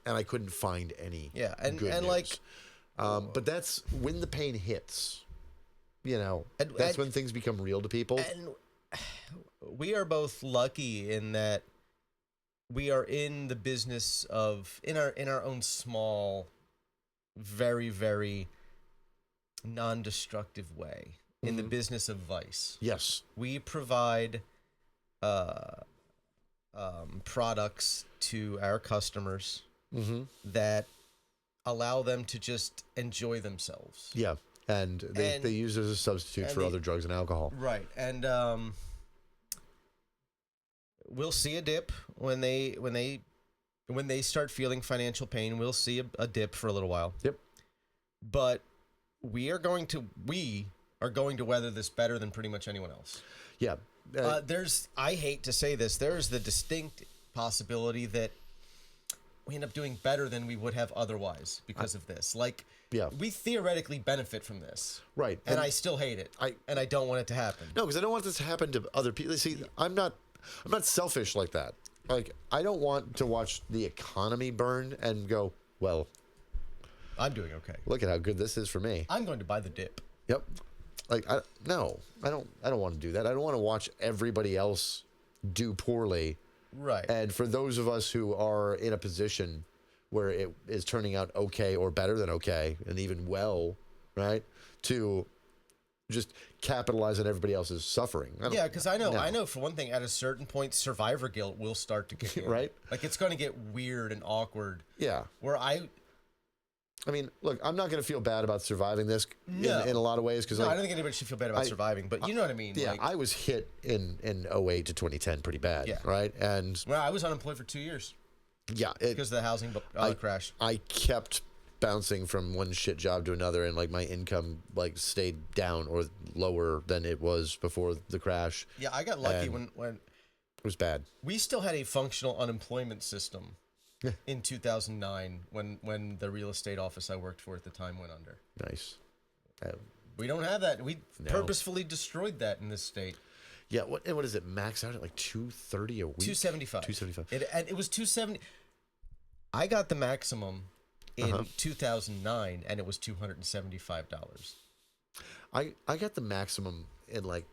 and I couldn't find any. Yeah, and good news. like, but that's when the pain hits. And that's when things become real to people. and we are both lucky in that we are in the business of in our own small, very, very non-destructive way in the business of vice. Yes. We provide products to our customers that allow them to just enjoy themselves. Yeah. And they use it as a substitute for other drugs and alcohol. Right. And we'll see a dip when they start feeling financial pain. We'll see a dip for a little while. Yep. But we are going to weather this better than pretty much anyone else. Yeah. I hate to say this, there's the distinct possibility that we end up doing better than we would have otherwise because of this. Like, Yeah. we theoretically benefit from this. Right. And I still hate it. And I don't want it to happen. No, because I don't want this to happen to other people. See, I'm not selfish like that. Like, I don't want to watch the economy burn and go, well, I'm doing okay. look at how good this is for me. I'm going to buy the dip. Yep. Like, I don't want to do that. I don't want to watch everybody else do poorly. Right. And for those of us who are in a position where it is turning out okay or better than okay, and even well, right, to just capitalize on everybody else's suffering. Yeah, because I know for one thing, at a certain point, survivor guilt will start to kick in. Right. Like, it's going to get weird and awkward. Yeah. Where I mean, look, I'm not going to feel bad about surviving this in a lot of ways. Because I don't think anybody should feel bad about surviving, but you know what I mean. Yeah, like, I was hit in 08 to 2010 pretty bad, Yeah. right? And well, I was unemployed for 2 years yeah, because of the housing crash. I kept bouncing from one shit job to another, and like my income like stayed down or lower than it was before the crash. Yeah, I got lucky And when it was bad. we still had a functional unemployment system in 2009 when the real estate office I worked for at the time went under. Nice. We don't have that. We purposefully destroyed that in this state. Yeah, what is it? Max out at like $230 a week. 275. 275. And it was 270. I got the maximum in 2009, and it was $275. I got the maximum in like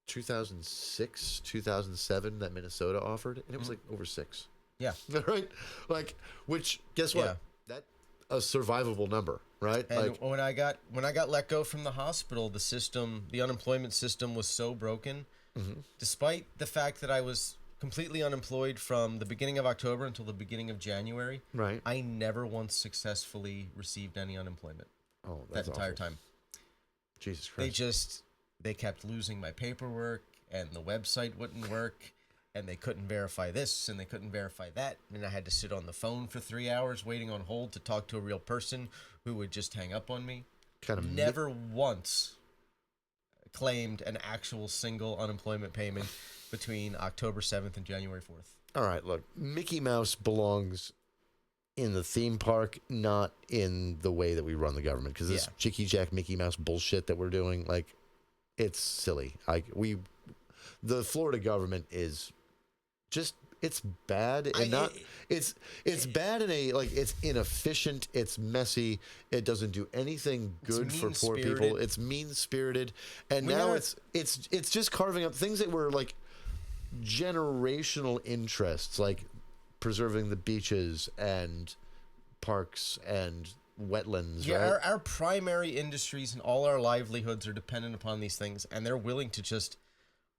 2006, 2007 that Minnesota offered, and it was like over $6. Yeah. Right? Like, which guess what? Yeah. That a survivable number, right? And like, when I got let go from the hospital, the unemployment system was so broken. Despite the fact that I was completely unemployed from the beginning of October until the beginning of January, right. I never once successfully received any unemployment That's that entire awful. time. Jesus Christ. They kept losing my paperwork, and the website wouldn't work, and they couldn't verify this, and they couldn't verify that, and I had to sit on the phone for 3 hours waiting on hold to talk to a real person who would just hang up on me. Kind of Never once claimed an actual single unemployment payment between October 7th and January 4th. All right, look, Mickey Mouse belongs in the theme park, not in the way that we run the government. Because this Chicky Jack Mickey Mouse bullshit that we're doing, like, it's silly. The Florida government is just, it's bad and it's bad in a, like, it's inefficient, it's messy, it doesn't do anything good for poor people, it's mean-spirited, and now it's just carving up things that were like generational interests, like preserving the beaches and parks and wetlands. Yeah, right? our primary industries and all our livelihoods are dependent upon these things, and they're willing to just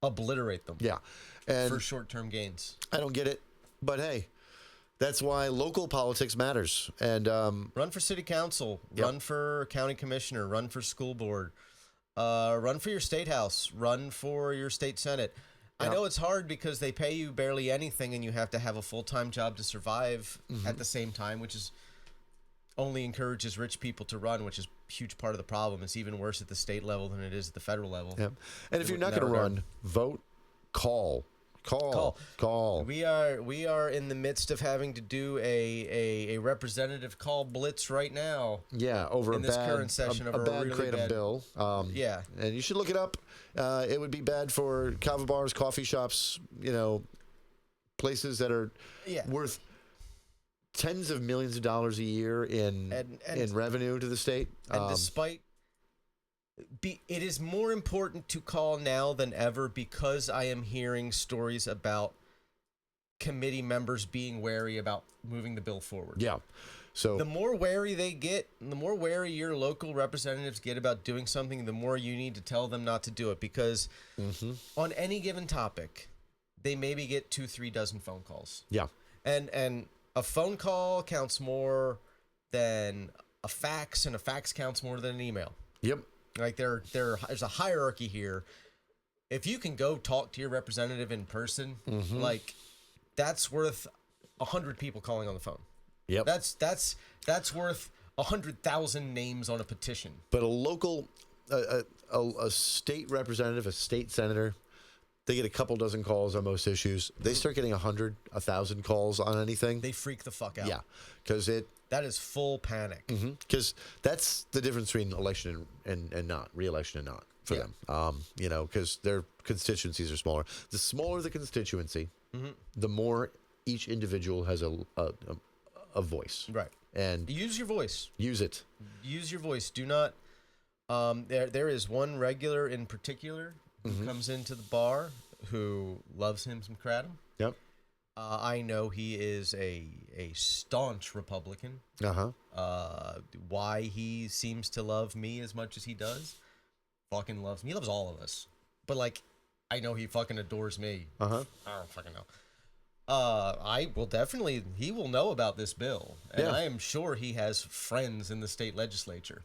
obliterate them. Yeah. And For short-term gains. I don't get it, but hey, that's why local politics matters. And Run for city council. Yep. Run for county commissioner. Run for school board. Run for your state house. Run for your state senate. I know it's hard because they pay you barely anything and you have to have a full-time job to survive at the same time, which is only encourages rich people to run, which is a huge part of the problem. It's even worse at the state level than it is at the federal level. yeah. And if you're not going to run, vote, call. We are in the midst of having to do a representative call blitz right now. Yeah, over in this current session of a bad really creative bad bill. Yeah. And you should look it up. It would be bad for kava bars, coffee shops, places that are worth tens of millions of dollars a year in revenue to the state. And despite it is more important to call now than ever because I am hearing stories about committee members being wary about moving the bill forward. Yeah. So the more wary they get, the more wary your local representatives get about doing something, the more you need to tell them not to do it because on any given topic, they maybe get 2-3 dozen phone calls. Yeah. And a phone call counts more than a fax, and a fax counts more than an email. Yep. Like there's a hierarchy here. If you can go talk to your representative in person, like that's worth 100 people calling on the phone. Yep. That's worth 100,000 names on a petition. But a local, a state representative, a state senator, they get a couple dozen calls on most issues. They start getting 100, 1,000 calls on anything. They freak the fuck out. Yeah, because that is full panic. Because that's the difference between election and not, re-election and not for them. Because their constituencies are smaller. The smaller the constituency, the more each individual has a voice. Right. And use your voice. Use it. Use your voice. Do not. There is one regular in particular who comes into the bar who loves him some kratom. Yep. I know he is a staunch Republican. Why he seems to love me as much as he does, fucking loves me. He loves all of us. But like, I know he fucking adores me. I don't fucking know. He will know about this bill. And I am sure he has friends in the state legislature.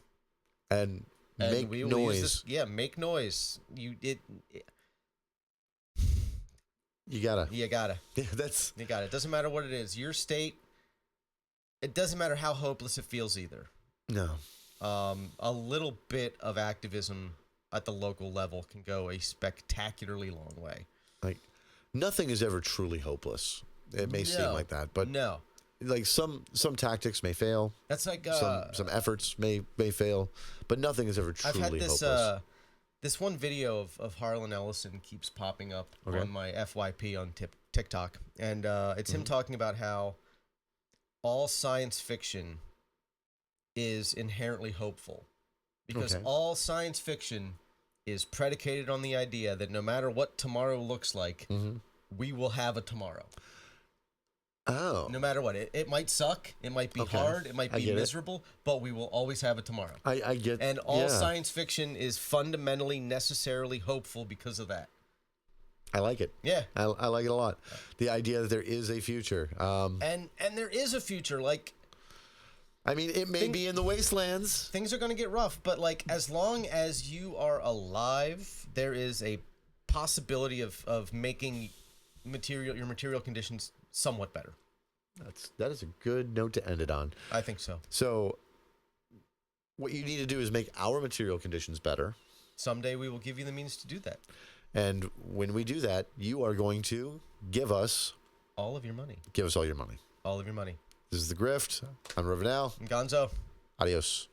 And make we will noise. use this, make noise. You gotta. You gotta. Yeah, that's. You gotta. It doesn't matter what it is. Your state. It doesn't matter how hopeless it feels either. No. A little bit of activism at the local level can go a spectacularly long way. Like, nothing is ever truly hopeless. It may seem like that, but no. Like some tactics may fail. That's like some efforts may fail, but nothing is ever truly I've had this hopeless. This one video of Harlan Ellison keeps popping up on my FYP on TikTok, and it's him talking about how all science fiction is inherently hopeful because all science fiction is predicated on the idea that no matter what tomorrow looks like, we will have a tomorrow. Oh. No matter what. It might suck. It might be hard. It might be miserable, but we will always have a tomorrow. I get. And all science fiction is fundamentally necessarily hopeful because of that. I like it. Yeah. I like it a lot. The idea that there is a future. And there is a future. Like, I mean, it may be in the wastelands. Things are going to get rough, but like as long as you are alive, there is a possibility of making your material conditions somewhat better. That is a good note to end it on. I think so. So what you need to do is make our material conditions better. Someday we will give you the means to do that. And when we do that, you are going to give us all of your money. Give us all your money. All of your money. This is The Grift. I'm Ravenel. I'm Gonzo. Adios.